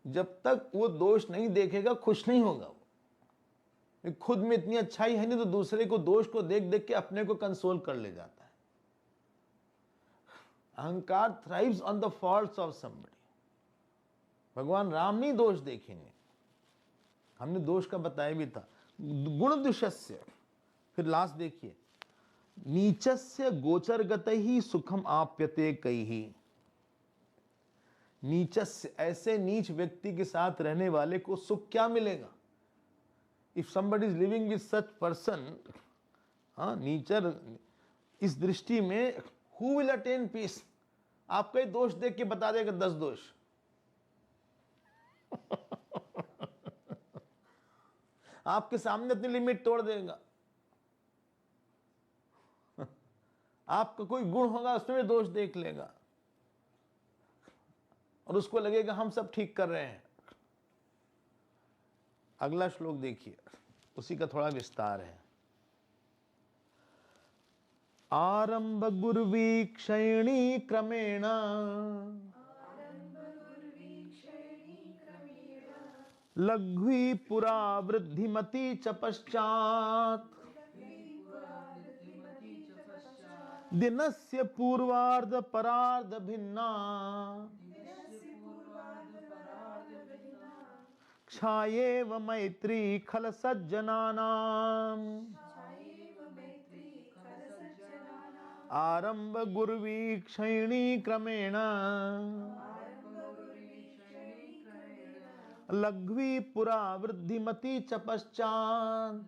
जब तक वो दोष नहीं देखेगा खुश नहीं होगा वो। खुद में इतनी अच्छाई है नहीं तो दूसरे को दोष को देख देख के अपने को कंसोल कर ले जाता है। अहंकार thrives on the faults of somebody. भगवान राम नहीं दोष देखेंगे, हमने दोष का बताया भी था। गुणद्वेषस्य, फिर लास्ट देखिए, नीचस्य गोचरगतैहि सुखम आप्यते कैहि। नीचस्य, ऐसे नीच व्यक्ति के साथ रहने वाले को सुख क्या मिलेगा? If somebody is living with such person, नीचर इस दृष्टि में, who will attain peace? आपका ही दोष देख के बता देगा 10 दोष। आपके सामने अपनी लिमिट तोड़ देगा। आपका कोई गुण होगा उसमें भी दोष देख लेगा और उसको लगेगा हम सब ठीक कर रहे हैं। अगला श्लोक देखिए, उसी का थोड़ा विस्तार है। आरंभ गुर्वीक्षयणी क्रमेण लघ्वी पुरा वृद्धिमती च पश्चात् दिनस्य पूर्वार्ध परार्ध भिन्ना क्षायेव मैत्री खल सज्जनानाम् आरंभ गुर्वीक्षयणी क्रमेण लघ्वी पुरा वृद्धिमती च पश्चात्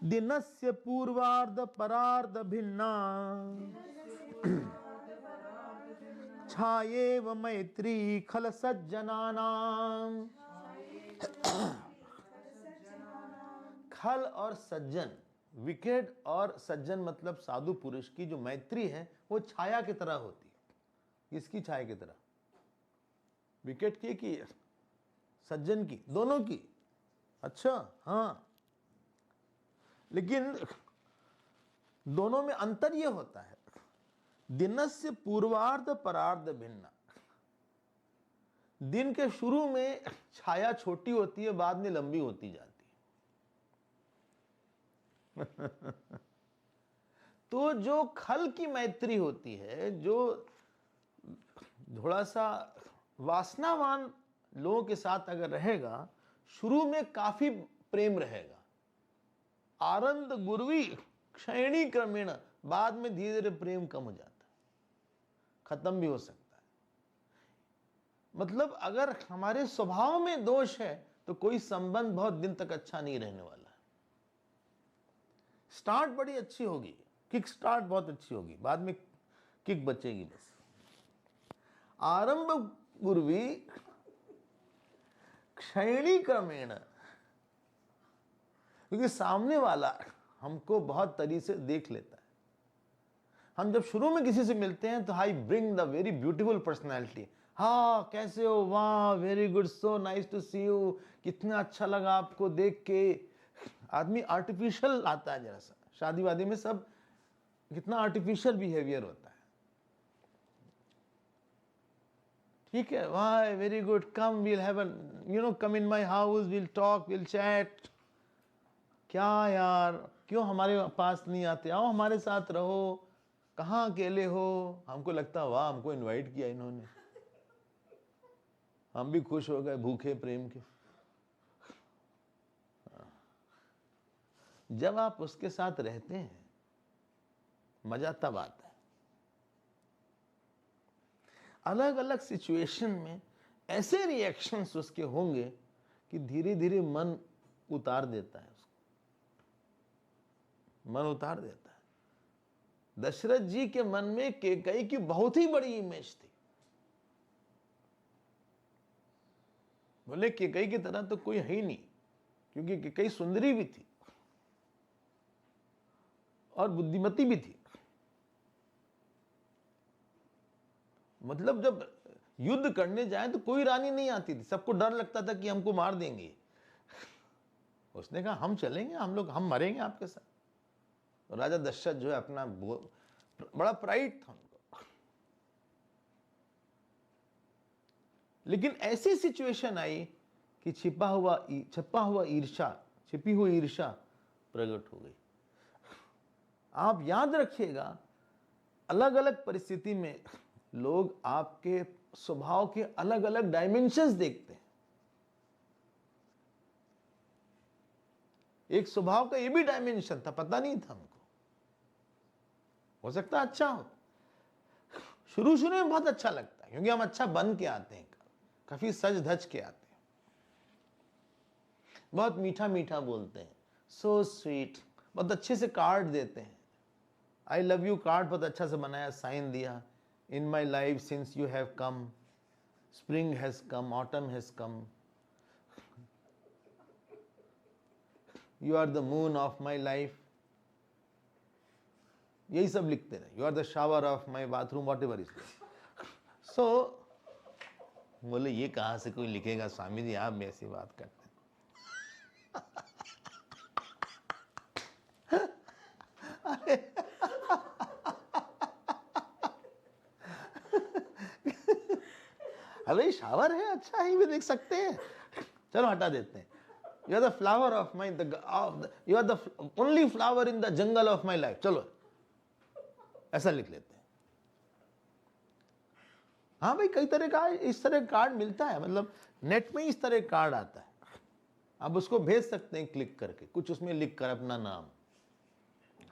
दिनस्य पूर्वार्ध परार्ध भिन्ना छायेव मैत्री खल सज्जनानाम्। खल और सज्जन, विकेट और सज्जन मतलब साधु पुरुष की जो मैत्री है वो छाया की तरह होती है। किसकी छाया की तरह? विकेट की कि सज्जन की? दोनों की। अच्छा, हाँ, लेकिन दोनों में अंतर यह होता है, दिनस्य पूर्वार्ध परार्ध भिन्ना। दिन के शुरू में छाया छोटी होती है, बाद में लंबी होती जाती है। तो जो खल की मैत्री होती है, जो थोड़ा सा वासनावान लोगों के साथ अगर रहेगा, शुरू में काफी प्रेम रहेगा। आनंद गुरवी क्षयणी क्रमेण, बाद में धीरे धीरे प्रेम कम हो जाता है, खत्म भी हो सकता है। मतलब अगर हमारे स्वभाव में दोष है तो कोई संबंध बहुत दिन तक अच्छा नहीं रहने वाला है। स्टार्ट बड़ी अच्छी होगी, किक स्टार्ट बहुत अच्छी होगी, बाद में किक बचेगी बस। आरंभ गुरवी क्षयणी क्रमेण, क्योंकि सामने वाला हमको बहुत तरीके से देख लेता है। हम जब शुरू में किसी से मिलते हैं तो I bring the very beautiful personality. हाँ, कैसे हो? वाह, very good, so nice to see you, कितना अच्छा लगा आपको देख के। आदमी आर्टिफिशियल आता है जरा सा। शादी वादी में सब कितना आर्टिफिशियल बिहेवियर होता है। ठीक है, वाह, very good, come, we'll have come in my house, we'll talk, we'll chat. क्या यार, क्यों हमारे पास नहीं आते? आओ हमारे साथ रहो, कहाँ अकेले हो? हमको लगता, वाह, हमको इनवाइट किया इन्होंने, हम भी खुश हो गए, भूखे प्रेम के। जब आप उसके साथ रहते हैं मजा तब आता है। अलग अलग सिचुएशन में ऐसे रिएक्शंस उसके होंगे कि धीरे धीरे मन उतार देता है उसको, मन उतार देता है। दशरथ जी के मन में कैकेयी की बहुत ही बड़ी इमेज थी। बोले कैकेयी की तरह तो कोई है ही नहीं, क्योंकि कैकेयी सुंदरी भी थी और बुद्धिमती भी थी। मतलब जब युद्ध करने जाए तो कोई रानी नहीं आती थी, सबको डर लगता था कि हमको मार देंगे। उसने कहा, हम चलेंगे, हम मरेंगे आपके साथ। तो राजा दशरथ जो है अपना बड़ा प्राइड था उनको। लेकिन ऐसी सिचुएशन आई कि छिपी हुई ईर्ष्या प्रकट हो गई। आप याद रखिएगा, अलग अलग परिस्थिति में लोग आपके स्वभाव के अलग अलग डायमेंशंस देखते हैं। एक स्वभाव का ये भी डायमेंशन था, पता नहीं था हमको। हो सकता है अच्छा हो, शुरू शुरू में बहुत अच्छा लगता है, क्योंकि हम अच्छा बन के आते हैं, काफी सज धज के आते हैं, बहुत मीठा मीठा बोलते हैं, सो स्वीट, बहुत अच्छे से कार्ड देते हैं। आई लव यू कार्ड बहुत अच्छा से बनाया, साइन दिया। In my life since you have come, spring has come, autumn has come, you are the moon of my life, यही सब लिखते रहे। You are the shower of my bathroom, whatever is. सो बोले, ये कहां से कोई लिखेगा स्वामी जी, आप ऐसी बात करते हैं। अरे शावर है, अच्छा है, भी देख सकते हैं, चलो हटा देते हैं। You are the flower of my, you are the only flower in the jungle of my life, चलो ऐसा लिख लेते हैं। हाँ भाई, कई तरह का इस तरह कार्ड मिलता है, मतलब नेट में इस तरह कार्ड आता है, आप उसको भेज सकते हैं क्लिक करके, कुछ उसमें लिख कर अपना नाम।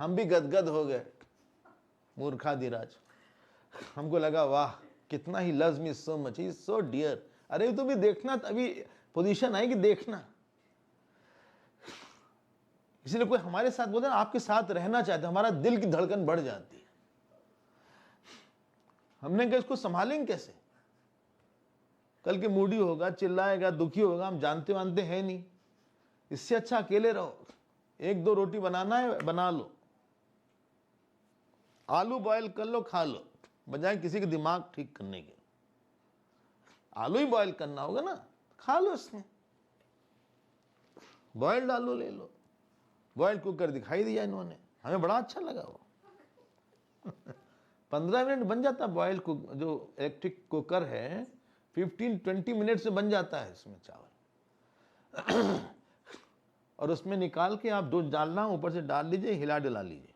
हम भी गदगद हो गए, मूर्खाधिराज, हमको लगा वाह कितना he loves me so much, he is so dear. अरे तो भी देखना, अभी पोजीशन आई कि देखना, इसलिए कोई हमारे साथ बोलते हैं आपके साथ रहना चाहते, हमारा दिल की धड़कन बढ़ जाती है। हमने कहा इसको संभालेंगे कैसे, कल के मूडी होगा, चिल्लाएगा, दुखी होगा, हम जानते वानते हैं नहीं। इससे अच्छा अकेले रहो, एक दो रोटी बनाना है बना लो, आलू बॉयल कर लो खा लो, बजाय किसी के दिमाग ठीक करने के। आलू ही बॉयल करना होगा ना, खा लो, उसमें बॉयल्ड आलू ले लो। बॉयल कुकर दिखाई दिया इन्होंने, हमें बड़ा अच्छा लगा वो 15 मिनट बन जाता बॉयल कुक, जो इलेक्ट्रिक कुकर है 15-20 मिनट से बन जाता है इसमें चावल और उसमें निकाल के आप दूध डालना, ऊपर से डाल लीजिए, हिला डुला लीजिए,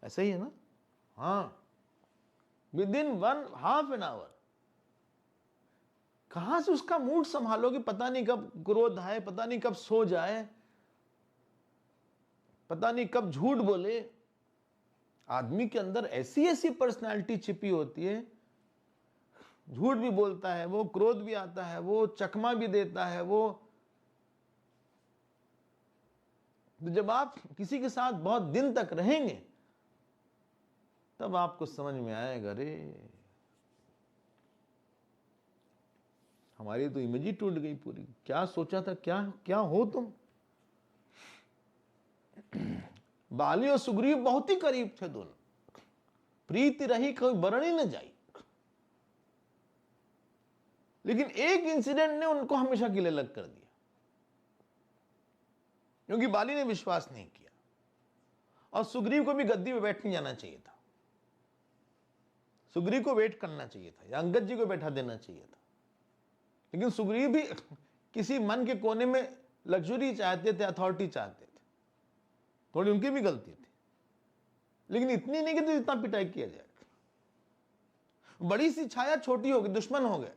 ऐसा ही है ना। हाँ, विदिन 1/2 एन आवर। कहां से उसका मूड संभालोगे, पता नहीं कब क्रोध आए, पता नहीं कब सो जाए, पता नहीं कब झूठ बोले। आदमी के अंदर ऐसी ऐसी पर्सनालिटी छिपी होती है, झूठ भी बोलता है वो, क्रोध भी आता है वो, चकमा भी देता है वो। तो जब आप किसी के साथ बहुत दिन तक रहेंगे तब आपको समझ में आएगा, रे हमारी तो इमेज ही टूट गई पूरी, क्या सोचा था, क्या क्या हो तुम। बाली और सुग्रीव बहुत ही करीब थे दोनों, प्रीति रही कोई बरन ही न जाई, लेकिन एक इंसिडेंट ने उनको हमेशा के लिए अलग कर दिया, क्योंकि बाली ने विश्वास नहीं किया और सुग्रीव को भी गद्दी में बैठ नहीं जाना चाहिए था, सुग्रीव को वेट करना चाहिए था या अंगद जी को बैठा देना चाहिए था। लेकिन सुग्रीव भी किसी मन के कोने में लग्जरी चाहते थे, अथॉरिटी चाहते थे, थोड़ी उनकी भी गलती थी, लेकिन इतनी नहीं कि इतना पिटाई किया जाए। बड़ी सी छाया छोटी होगी, दुश्मन हो गए।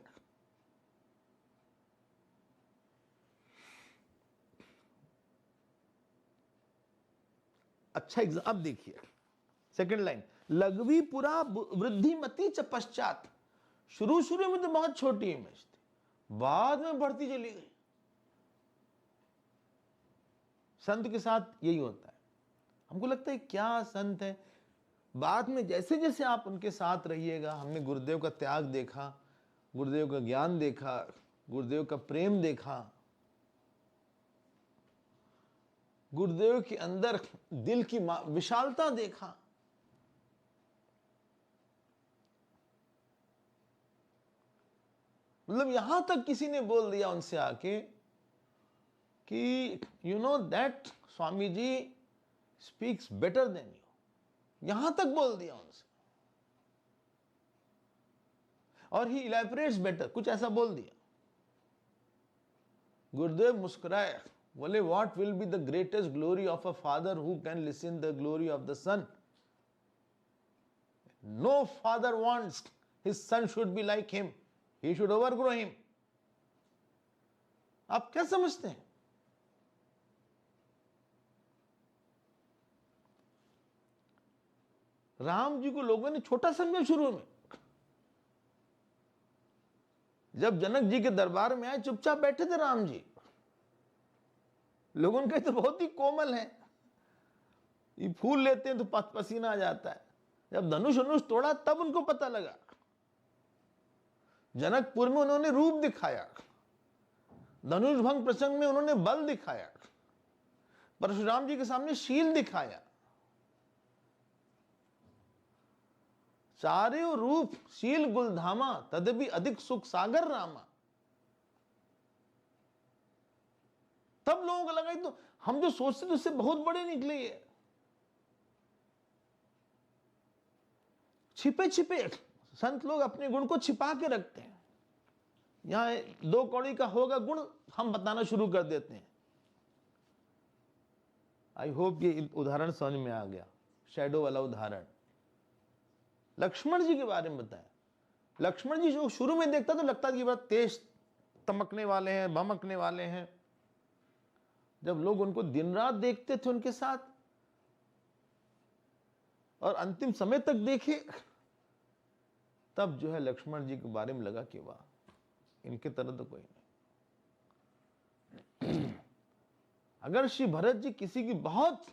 अच्छा एग्जाम, अब देखिए सेकंड लाइन, लघवी पुरा वृद्धिमती च पश्चात। शुरू शुरू में तो बहुत छोटी इमेज थी, बाद में बढ़ती चली गई। संत के साथ यही होता है, हमको लगता है क्या संत है, बाद में जैसे जैसे आप उनके साथ रहिएगा। हमने गुरुदेव का त्याग देखा, गुरुदेव का ज्ञान देखा, गुरुदेव का प्रेम देखा, गुरुदेव के अंदर दिल की विशालता देखा। मतलब यहां तक किसी ने बोल दिया उनसे आके कि you know that Swami ji speaks better than you, यहां तक बोल दिया उनसे, और ही इलैबोरेट्स बेटर, कुछ ऐसा बोल दिया। गुरुदेव मुस्कुराए, बोले what will be the greatest glory of a father who can listen the glory of the son. No father wants his son should be like him, he should overgrow him. आप क्या समझते हैं? राम जी को लोगों ने छोटा समझा शुरू में, जब जनक जी के दरबार में आए चुपचाप बैठे थे राम जी, लोगों ने कहा तो बहुत ही कोमल है, ये फूल लेते हैं तो पसीना आ जाता है। जब धनुष धनुष तोड़ा तब उनको पता लगा। जनकपुर में उन्होंने रूप दिखाया, धनुष भंग प्रसंग में उन्होंने बल दिखाया, परशुराम जी के सामने शील दिखाया, चारों रूप शील गुलधामा, तदपि अधिक सुख सागर रामा। तब लोगों को लगा तो हम जो सोचते थे उससे बहुत बड़े निकले ये। छिपे छिपे संत लोग अपने गुण को छिपा के रखते हैं, यहां 2 कौड़ी का होगा गुण, हम बताना शुरू कर देते हैं। आई होप ये उदाहरण समझ में आ गया, शैडो वाला उदाहरण। लक्ष्मण जी के बारे में बताया। लक्ष्मण जी जो शुरू में देखता तो लगता कि बड़ा तेज तमकने वाले हैं, भमकने वाले हैं। जब लोग उनको दिन रात देखते थे उनके साथ और अंतिम समय तक देखे, तब जो है लक्ष्मण जी के बारे में लगा कि वाह, इनके तरह तो कोई नहीं। अगर श्री भरत जी किसी की बहुत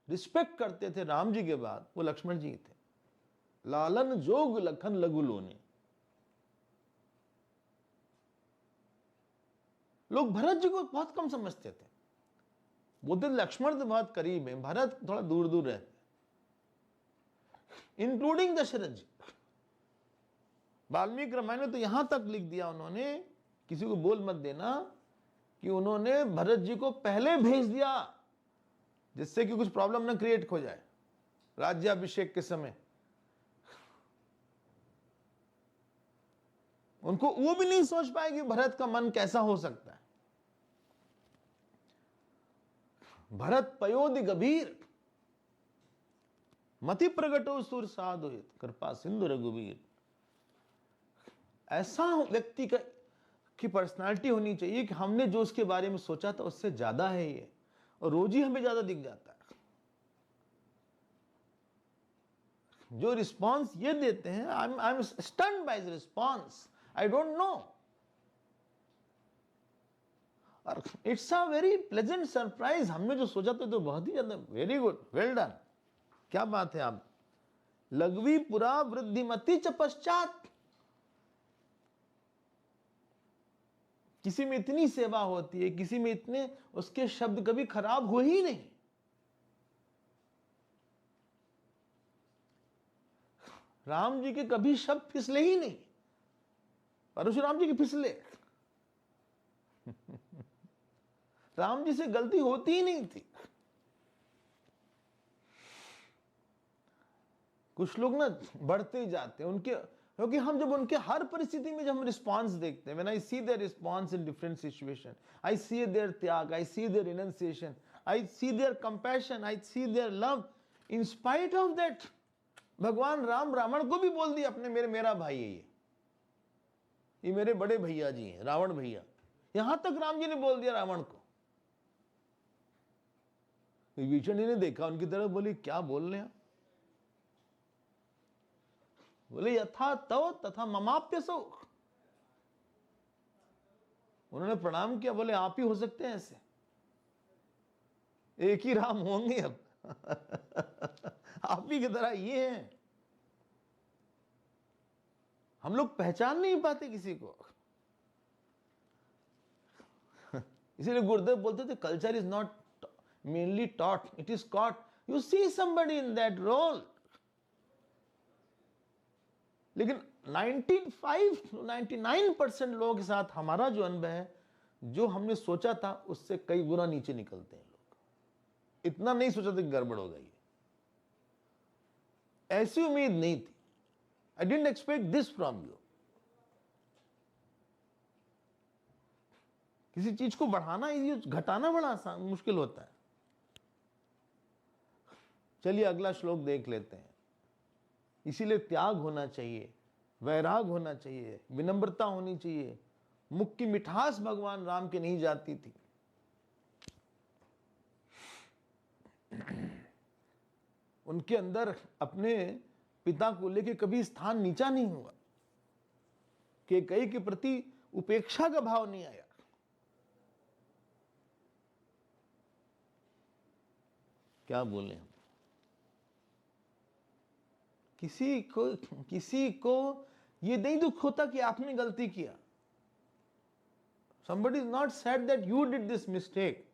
रिस्पेक्ट करते थे राम जी के बाद, वो लक्ष्मण जी थे। लालन जोग लखन लघु लोने। लोग भरत जी को बहुत कम समझते थे, बोलते लक्ष्मण तो बहुत करीब है, भरत थोड़ा दूर दूर रहते, इंक्लूडिंग दशरथ जी। वाल्मीकि रामायण में तो यहां तक लिख दिया उन्होंने, किसी को बोल मत देना, कि उन्होंने भरत जी को पहले भेज दिया जिससे कि कुछ प्रॉब्लम न क्रिएट हो जाए राज्याभिषेक के समय। उनको वो भी नहीं सोच पाए कि भरत का मन कैसा हो सकता है। भरत पयोधि गंभीर, मति प्रगटो सुर साधुहित, कृपा सिंधु रघुवीर। ऐसा व्यक्ति की पर्सनालिटी होनी चाहिए कि हमने जो उसके बारे में सोचा था उससे ज्यादा है ये, और रोज ही हमें ज्यादा दिख जाता है। जो रिस्पॉन्स ये देते हैं, I am stunned by the response, I don't know, और it's a very pleasant surprise. हमने जो सोचा था तो बहुत ही ज्यादा, वेरी गुड, वेल डन, क्या बात है आप। लघवी पुरा वृद्धिमति च पश्चात। किसी में इतनी सेवा होती है, किसी में इतने, उसके शब्द कभी खराब हो ही नहीं। राम जी के कभी शब्द फिसले ही नहीं, परशुराम जी के फिसले। राम जी से गलती होती ही नहीं थी। कुछ लोग ना बढ़ते ही जाते हैं उनके, क्योंकि हम जब उनके हर परिस्थिति में जब हम रिस्पॉन्स देखते हैं, when I see their response in different situation, I see their त्याग, I see their renunciation, I see their compassion, I see their love, in spite of that भगवान राम रावण को भी बोल दिया अपने, मेरा भाई है ये मेरे बड़े भैया जी हैं, रावण भैया। यहां तक राम जी ने बोल दिया रावण को। विभीषण जी ने देखा उनकी तरफ, बोली क्या बोल रहे हैं, बोले यथा तव तथा ममाप्यसो। उन्होंने प्रणाम किया, बोले आप ही हो सकते हैं ऐसे, एक ही राम होंगे अब। आप ही की तरह ये हैं। हम लोग पहचान नहीं पाते किसी को। इसीलिए गुरुदेव बोलते थे culture is not mainly taught, it is caught. You see somebody in that role. लेकिन 95-99% लोगों के साथ हमारा जो अनुभव है, जो हमने सोचा था उससे कई गुना नीचे निकलते हैं लोग। इतना नहीं सोचा था कि गड़बड़ हो गई, ऐसी उम्मीद नहीं थी। I didn't expect this from you. किसी चीज को बढ़ाना इजी, घटाना बड़ा आसान मुश्किल होता है। चलिए अगला श्लोक देख लेते हैं। इसीलिए त्याग होना चाहिए, वैराग होना चाहिए, विनम्रता होनी चाहिए। मुख की मिठास भगवान राम के नहीं जाती थी। उनके अंदर अपने पिता को लेकर कभी स्थान नीचा नहीं हुआ, कि कई के प्रति उपेक्षा का भाव नहीं आया। क्या बोले हम, किसी को ये नहीं दुख होता कि आपने गलती किया। somebody is not said that you did this mistake.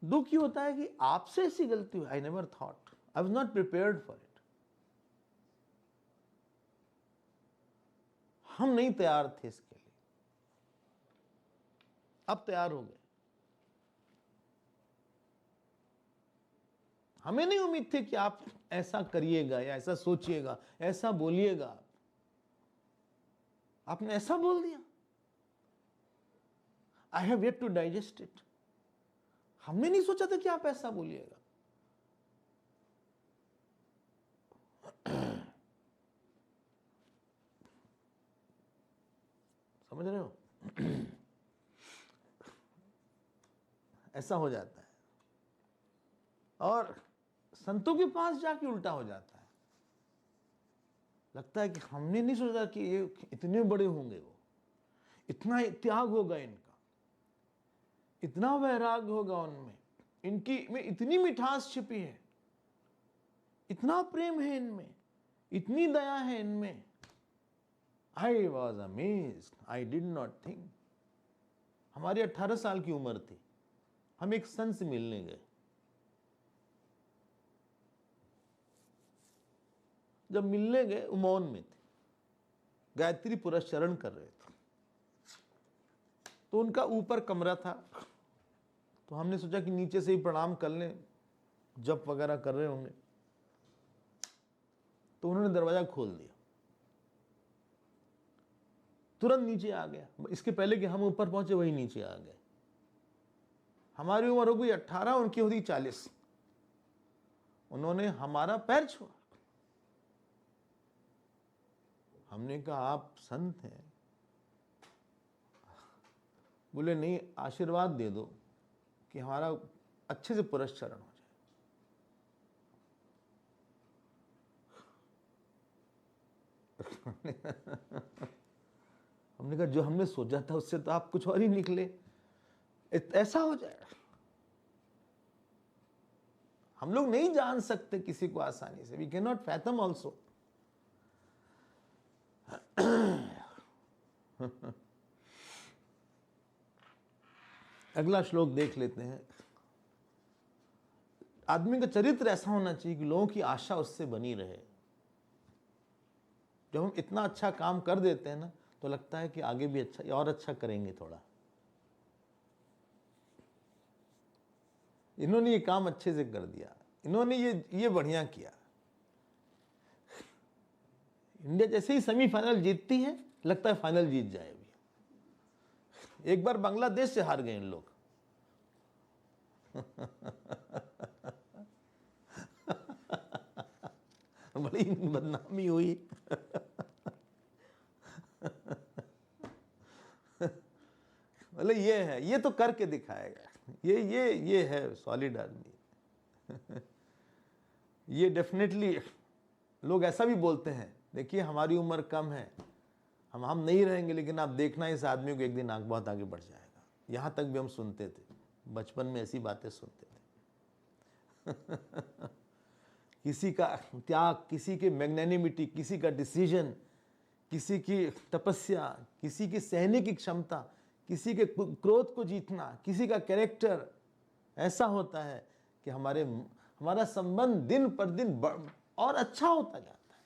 दुख ये होता है कि आपसे ऐसी गलती हुई, I never thought, I was not prepared for it. हम नहीं तैयार थे इसके लिए, अब तैयार हो गए। हमें नहीं उम्मीद थी कि आप ऐसा करिएगा या ऐसा सोचिएगा, ऐसा बोलिएगा। आपने ऐसा बोल दिया, I have yet to digest it. हमने नहीं सोचा था कि आप ऐसा बोलिएगा। समझ रहे हो? ऐसा हो जाता है। और संतों के पास जाके उल्टा हो जाता है। लगता है कि हमने नहीं सोचा कि ये इतने बड़े होंगे, वो इतना त्याग होगा इनका, इतना वैराग्य होगा उनमें, इनकी में इतनी मिठास छिपी है, इतना प्रेम है इनमें, इतनी दया है इनमें। I was amazed, I did not think. हमारी 18 साल की उम्र थी, हम एक संत से मिलने गए। जब मिलने गए, मौन में थे, गायत्री पुरस्चरण कर रहे थे। तो उनका ऊपर कमरा था, तो हमने सोचा कि नीचे से ही प्रणाम कर लें, जप वगैरह कर रहे होंगे। तो उन्होंने दरवाजा खोल दिया, तुरंत नीचे आ गया। इसके पहले कि हम ऊपर पहुंचे, वही नीचे आ गए। हमारी उम्र हो गई 18, उनकी होती 40। उन्होंने हमारा पैर छुआ। हमने कहा आप संत हैं? बोले नहीं, आशीर्वाद दे दो कि हमारा अच्छे से पुरस्चरण हो जाए। हमने कहा जो हमने सोचा था उससे तो आप कुछ और ही निकले, ऐसा हो जाए। हम लोग नहीं जान सकते किसी को आसानी से, we can not fathom also. अगला श्लोक देख लेते हैं। आदमी का चरित्र ऐसा होना चाहिए कि लोगों की आशा उससे बनी रहे। जब हम इतना अच्छा काम कर देते हैं ना, तो लगता है कि आगे भी अच्छा और अच्छा करेंगे थोड़ा। इन्होंने ये काम अच्छे से कर दिया, इन्होंने ये बढ़िया किया। इंडिया जैसे ही सेमीफाइनल जीतती है, लगता है फाइनल जीत जाए अभी। एक बार बांग्लादेश से हार गए इन लोग। बड़ी बदनामी हुई। मतलब ये है, ये तो करके दिखाएगा, ये है सॉलिड आदमी। ये डेफिनेटली लोग ऐसा भी बोलते हैं, देखिए हमारी उम्र कम है, हम नहीं रहेंगे, लेकिन आप देखना इस आदमी को एक दिन बहुत आगे बढ़ जाएगा। यहाँ तक भी हम सुनते थे, बचपन में ऐसी बातें सुनते थे। किसी का त्याग, किसी की मैग्नेनिमिटी, किसी का डिसीजन, किसी की तपस्या, किसी की सहने की क्षमता, किसी के क्रोध को जीतना, किसी का कैरेक्टर ऐसा होता है कि हमारा संबंध दिन पर दिन और अच्छा होता जाता है।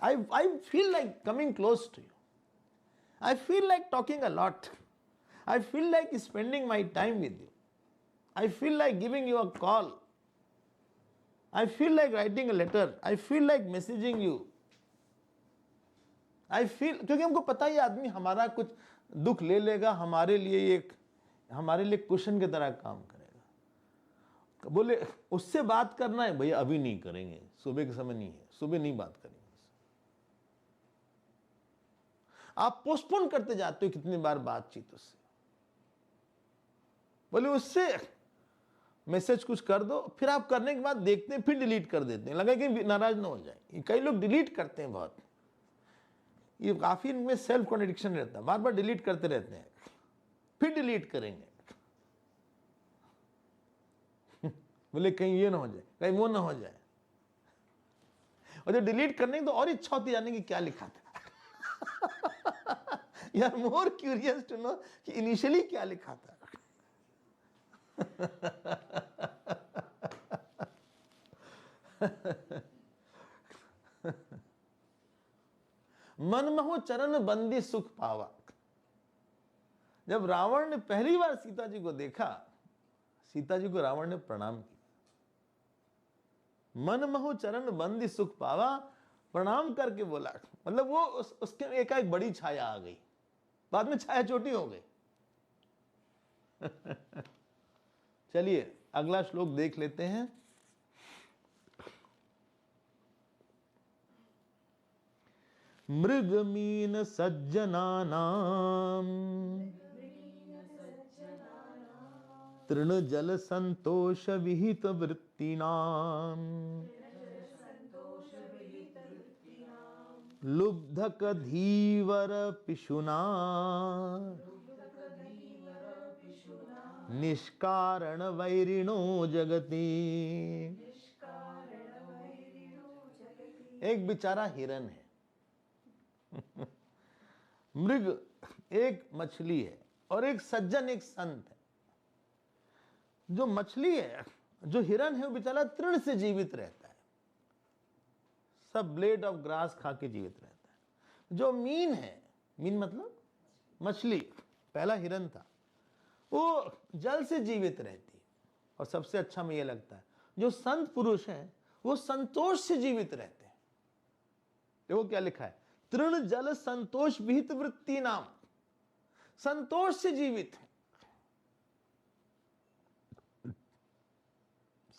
I feel like coming close to you, I feel like talking a lot, I feel like spending my time with you, I feel like giving you a call, I feel like writing a letter, I feel like messaging you, I feel, क्योंकि हमको पता ही आदमी हमारा कुछ दुख ले लेगा, हमारे लिए क्वेश्चन की तरह काम करेगा। बोले उससे बात करना है भैया, अभी नहीं करेंगे, सुबह के समय नहीं है, सुबह नहीं बात करेंगे। आप पोस्टपोन करते जाते हो कितनी बार बातचीत उससे। बोले उससे मैसेज कुछ कर दो, फिर आप करने के बाद देखते हैं, फिर डिलीट कर देते हैं, लगा कि नाराज ना हो जाए। कई लोग डिलीट करते हैं बहुत, ये काफी इनमें सेल्फ कॉन्ट्रडिक्शन रहता है, बार बार डिलीट करते रहते हैं, फिर डिलीट करेंगे। बोले कहीं ये ना हो जाए, कहीं वो ना हो जाए। और जब डिलीट करने की तो और इच्छा होती जाने की क्या लिखा था। You are more curious to know कि इनिशियली क्या लिखा था। मनमोह चरण बंदी सुख पावा। जब रावण ने पहली बार सीता जी को देखा, सीता जी को रावण ने प्रणाम किया। मनमोह चरण बंदी सुख पावा, प्रणाम करके बोला, मतलब वो उसके एक बड़ी छाया आ गई, बाद में छाया छोटी हो गई। चलिए अगला श्लोक देख लेते हैं। मृगमीन सज्जनानाम तृणजल संतोष विहित वृत्तिनाम लुब्धक धीवर पिशुना निष्कारण वैरिणो जगति। एक बेचारा हिरन है, मृग एक मछली है, और एक सज्जन एक संत है। जो मछली है, जो हिरन है, वो बेचारा तृण से जीवित रहता है, सब ब्लेड ऑफ ग्रास खा के जीवित रहता है। जो मीन है, मीन मतलब मछली, पहला हिरन था, वो जल से जीवित रहती है। और सबसे अच्छा मुझे लगता है जो संत पुरुष हैं वो संतोष से जीवित रहते हैं। देखो क्या लिखा है, तृण जल संतोष विहित वृत्ति नाम, संतोष से जीवित है।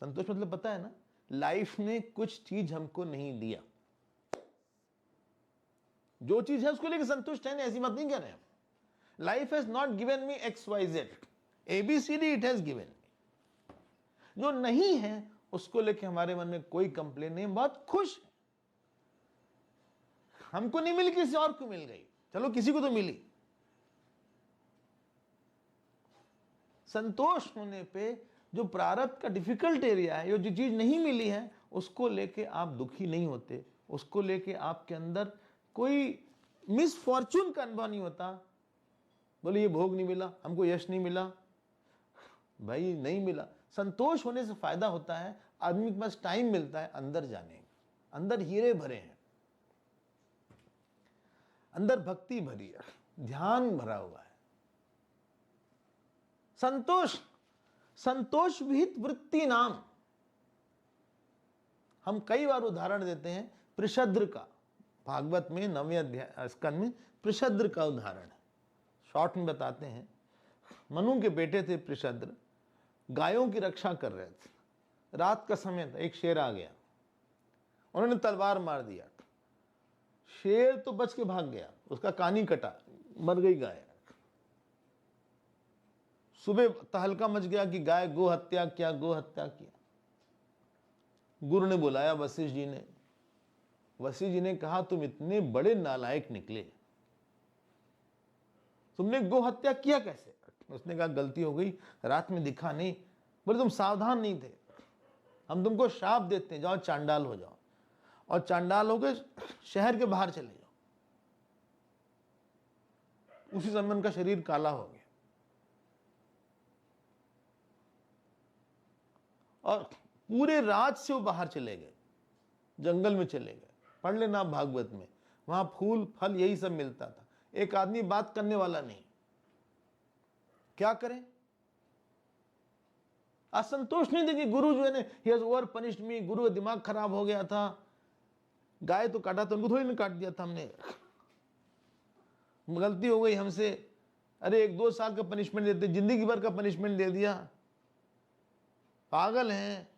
संतोष मतलब पता है ना, लाइफ ने कुछ चीज हमको नहीं दिया, जो चीज है उसको लेकर संतुष्ट है ना, ऐसी बात नहीं कह रहे हैं। Life has not given me XYZ, ABCD it has given me. जो नहीं है उसको लेके हमारे मन में कोई कंप्लेन नहीं, बहुत खुश है। हमको नहीं मिली, किसी और को मिल गई, चलो किसी को तो मिली। संतोष होने पे जो प्रारब्ध का डिफिकल्ट एरिया है, जो चीज नहीं मिली है, उसको लेके आप दुखी नहीं होते, उसको लेके आपके अंदर कोई मिसफॉर्चून का अनुभव नहीं होता। बोले ये भोग नहीं मिला, हमको यश नहीं मिला, भाई नहीं मिला। संतोष होने से फायदा होता है, आदमी के पास टाइम मिलता है अंदर जाने का। अंदर हीरे भरे हैं, अंदर भक्ति भरी है, ध्यान भरा हुआ है। संतोष, संतोष विहित वृत्ति नाम। हम कई बार उदाहरण देते हैं पृषद्र का, भागवत में 9वें अध्याय स्कंद में पृषद्र का उदाहरण है, शॉर्ट में बताते हैं। मनु के बेटे थे पृषद्र, गायों की रक्षा कर रहे थे। रात का समय था, एक शेर आ गया, उन्होंने तलवार मार दिया। शेर तो बच के भाग गया, उसका कानी कटा, मर गई गाय। सुबह तहलका मच गया कि गाय गो हत्या किया, गो हत्या किया। गुरु ने बुलाया वशिष्ठ जी ने। वशिष्ठ जी ने कहा तुम इतने बड़े नालायक निकले, तुमने गो हत्या किया कैसे? उसने कहा गलती हो गई, रात में दिखा नहीं। बोले तुम सावधान नहीं थे, हम तुमको शाप देते हैं, जाओ चांडाल हो जाओ, और चांडाल होकर शहर के बाहर चले जाओ। उसी समय उनका शरीर काला हो गया। और पूरे रात से वो बाहर चले गए, जंगल में चले गए। पढ़ लेना आप भागवत में, वहां फूल फल यही सब मिलता था। एक आदमी बात करने वाला नहीं, क्या करें? असंतोष नहीं देखिए, गुरु जो है ना, ही हैज ओवर पनिश्ड मी, गुरु का दिमाग खराब हो गया था। गाय तो काटा था, उनको थोड़ी ना काट दिया था हमने, गलती हो गई हमसे। अरे 1-2 साल का पनिशमेंट देते, जिंदगी भर का पनिशमेंट दे दिया। पागल हैं,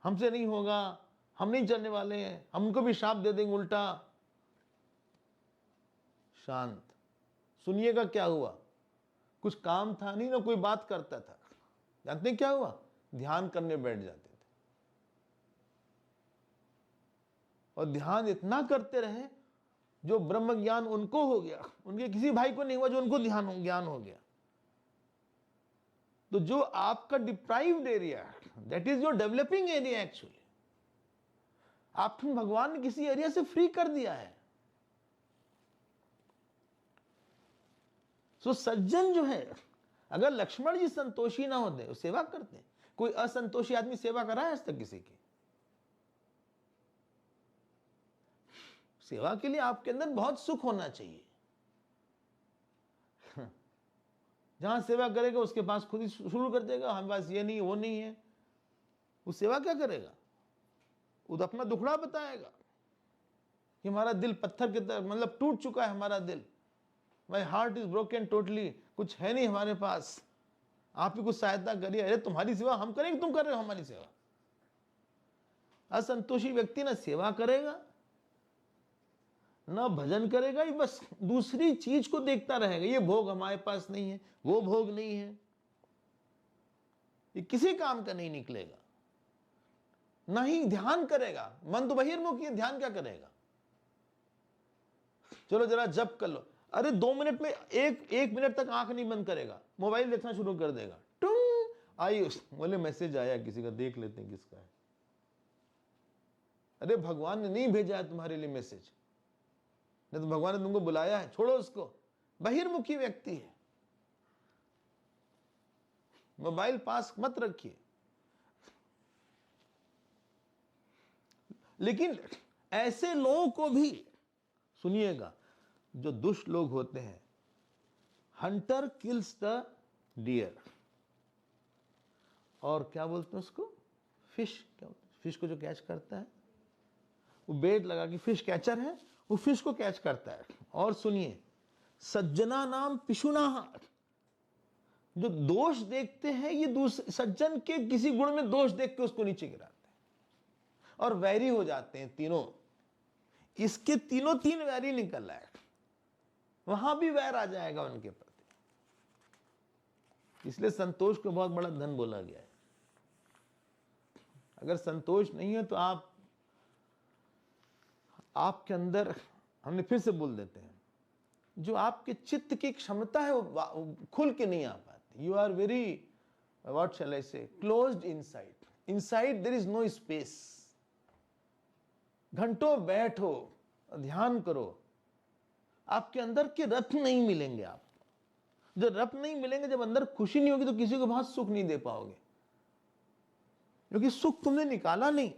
हमसे नहीं होगा, हम नहीं चलने वाले हैं, हमको भी शाप दे देंगे उल्टा। शांत सुनिएगा क्या हुआ। कुछ काम था नहीं ना, कोई बात करता था। जानते क्या हुआ? ध्यान करने बैठ जाते थे, और ध्यान इतना करते रहे जो ब्रह्म ज्ञान उनको हो गया, उनके किसी भाई को नहीं हुआ, जो उनको ज्ञान हो गया। तो जो आपका deprived area, that is your developing area actually. आपको भगवान ने किसी एरिया से फ्री कर दिया है। सो सज्जन जो है, अगर लक्ष्मण जी संतोषी ना होते, वो सेवा करते। कोई असंतोषी आदमी सेवा करा है आज तक किसी की? सेवा के लिए आपके अंदर बहुत सुख होना चाहिए। जहां सेवा करेगा उसके पास खुद ही शुरू कर देगा, हमारे पास ये नहीं वो नहीं है, वो सेवा क्या करेगा? वो तो अपना दुखड़ा बताएगा कि हमारा दिल पत्थर की तरह, मतलब टूट चुका है हमारा दिल, my heart is broken totally, कुछ है नहीं हमारे पास, आप ही कुछ सहायता करिए। अरे तुम्हारी सेवा हम करेंगे, तुम कर रहे हो हमारी सेवा। असंतोषी व्यक्ति ना सेवा करेगा ना भजन करेगा, ये बस दूसरी चीज को देखता रहेगा, ये भोग हमारे पास नहीं है, वो भोग नहीं है, ये किसी काम का नहीं निकलेगा, ना ही ध्यान करेगा। मन तो बहिर्मुखी है, ध्यान क्या करेगा। चलो जरा जप कर लो, अरे 2 मिनट में एक मिनट तक आंख नहीं बंद करेगा, मोबाइल देखना शुरू कर देगा, टुंग आई बोले मैसेज आया किसी का, देख लेते हैं किसका है। अरे भगवान ने नहीं भेजा है तुम्हारे लिए मैसेज, नहीं तो भगवान ने तुमको बुलाया है, छोड़ो उसको। बहिर्मुखी व्यक्ति है, मोबाइल पास मत रखिए। लेकिन ऐसे लोगों को भी सुनिएगा, जो दुष्ट लोग होते हैं, हंटर किल्स द डियर, और क्या बोलते हैं उसको, फिश, क्या बोलते हैं फिश को जो कैच करता है, वो बेट लगा कि फिश कैचर है, वो फिश को कैच करता है। और सुनिए, सज्जना नाम पिशुना, जो दोष देखते हैं, ये दूसरे सज्जन के किसी गुण में दोष देख के उसको नीचे गिराते हैं और वैरी हो जाते हैं तीनों। इसके तीन वैरी निकल रहा है, वहां भी वैर आ जाएगा उनके प्रति। इसलिए संतोष को बहुत बड़ा धन बोला गया है। अगर संतोष नहीं है तो आपके अंदर, हमने फिर से बोल देते हैं, जो आपके चित्त की क्षमता है वो खुल के नहीं आ पाती। You are very, what shall I say, closed inside, inside there is no space. घंटों बैठो, ध्यान करो, आपके अंदर के रथ नहीं मिलेंगे। आपको जब रथ नहीं मिलेंगे, जब अंदर खुशी नहीं होगी, तो किसी को बहुत सुख नहीं दे पाओगे, क्योंकि सुख तुमने निकाला नहीं,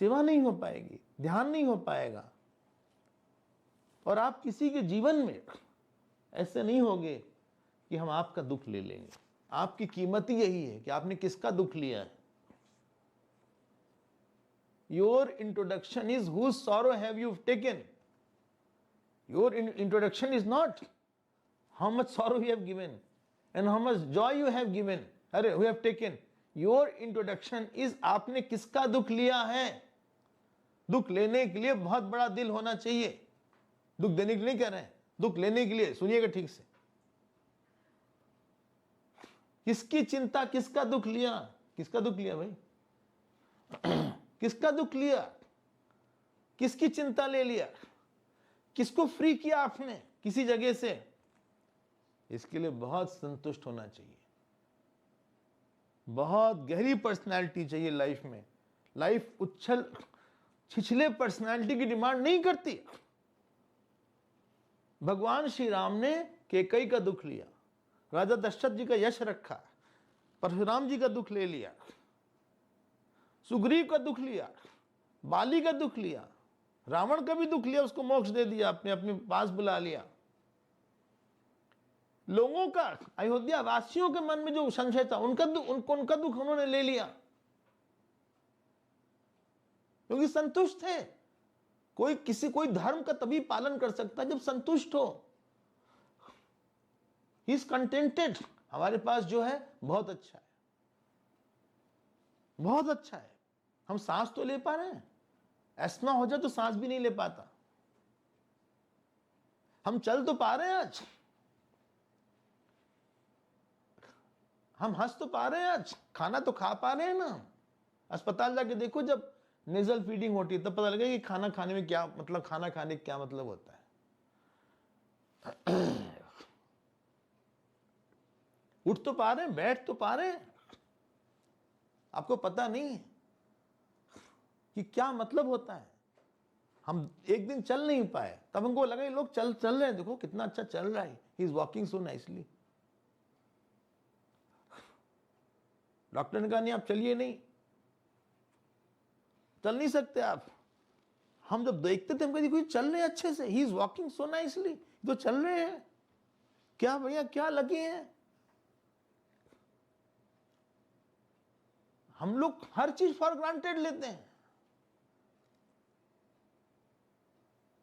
सेवा नहीं हो पाएगी, ध्यान नहीं हो पाएगा, और आप किसी के जीवन में ऐसे नहीं होगे कि हम आपका दुख ले लेंगे। आपकी कीमत ही यही है कि आपने किसका दुख लिया है। Your introduction is whose sorrow have you taken. Your introduction is not how much sorrow you have given and how much joy you have given, अरे we have taken. Your introduction is आपने किसका दुख लिया है। दुख लेने के लिए बहुत बड़ा दिल होना चाहिए, दुख देने के लिए नहीं कह रहे हैं, दुख लेने के लिए। सुनिएगा ठीक से, किसकी चिंता, किसका दुख लिया, किसका दुख लिया भाई, किसका दुख लिया, किसकी चिंता ले लिया, किसको फ्री किया आपने किसी जगह से। इसके लिए बहुत संतुष्ट होना चाहिए, बहुत गहरी पर्सनालिटी चाहिए लाइफ में। लाइफ उछल छिछले पर्सनालिटी की डिमांड नहीं करती। भगवान श्री राम ने कैकेयी का दुख लिया, राजा दशरथ जी का यश रखा, परशुराम जी का दुख ले लिया, सुग्रीव का दुख लिया, बाली का दुख लिया, रावण का भी दुख लिया, उसको मोक्ष दे दिया, अपने अपने पास बुला लिया। लोगों का, अयोध्या वासियों के मन में जो संशय था, उनका दुख उन्होंने ले लिया, क्योंकि संतुष्ट थे। कोई धर्म का तभी पालन कर सकता है जब संतुष्ट हो। He is contented. हमारे पास जो है बहुत अच्छा है, बहुत अच्छा है। हम सांस तो ले पा रहे हैं, एस्मा हो जाए तो सांस भी नहीं ले पाता। हम चल तो पा रहे हैं आज, हम हंस तो पा रहे हैं आज, खाना तो खा पा रहे हैं ना। अस्पताल जाके देखो, जब नेजल फीडिंग होती है तब पता लगेगा कि खाना खाने में क्या मतलब, खाना खाने का क्या मतलब होता है। उठ तो पा रहे हैं, बैठ तो पा रहे हैं। आपको पता नहीं है कि क्या मतलब होता है। हम एक दिन चल नहीं पाए, तब हमको लगा ये लोग चल रहे हैं, देखो कितना अच्छा चल रहा है, he is walking so nicely. Doctor ने कहा नहीं आप चलिए नहीं, चल नहीं सकते आप। हम जब देखते थे हम कहते कोई चल रहे हैं अच्छे से, he is walking so nicely, तो चल रहे हैं, क्या भैया क्या लगे हैं। हम लोग हर चीज फॉर ग्रांटेड लेते हैं।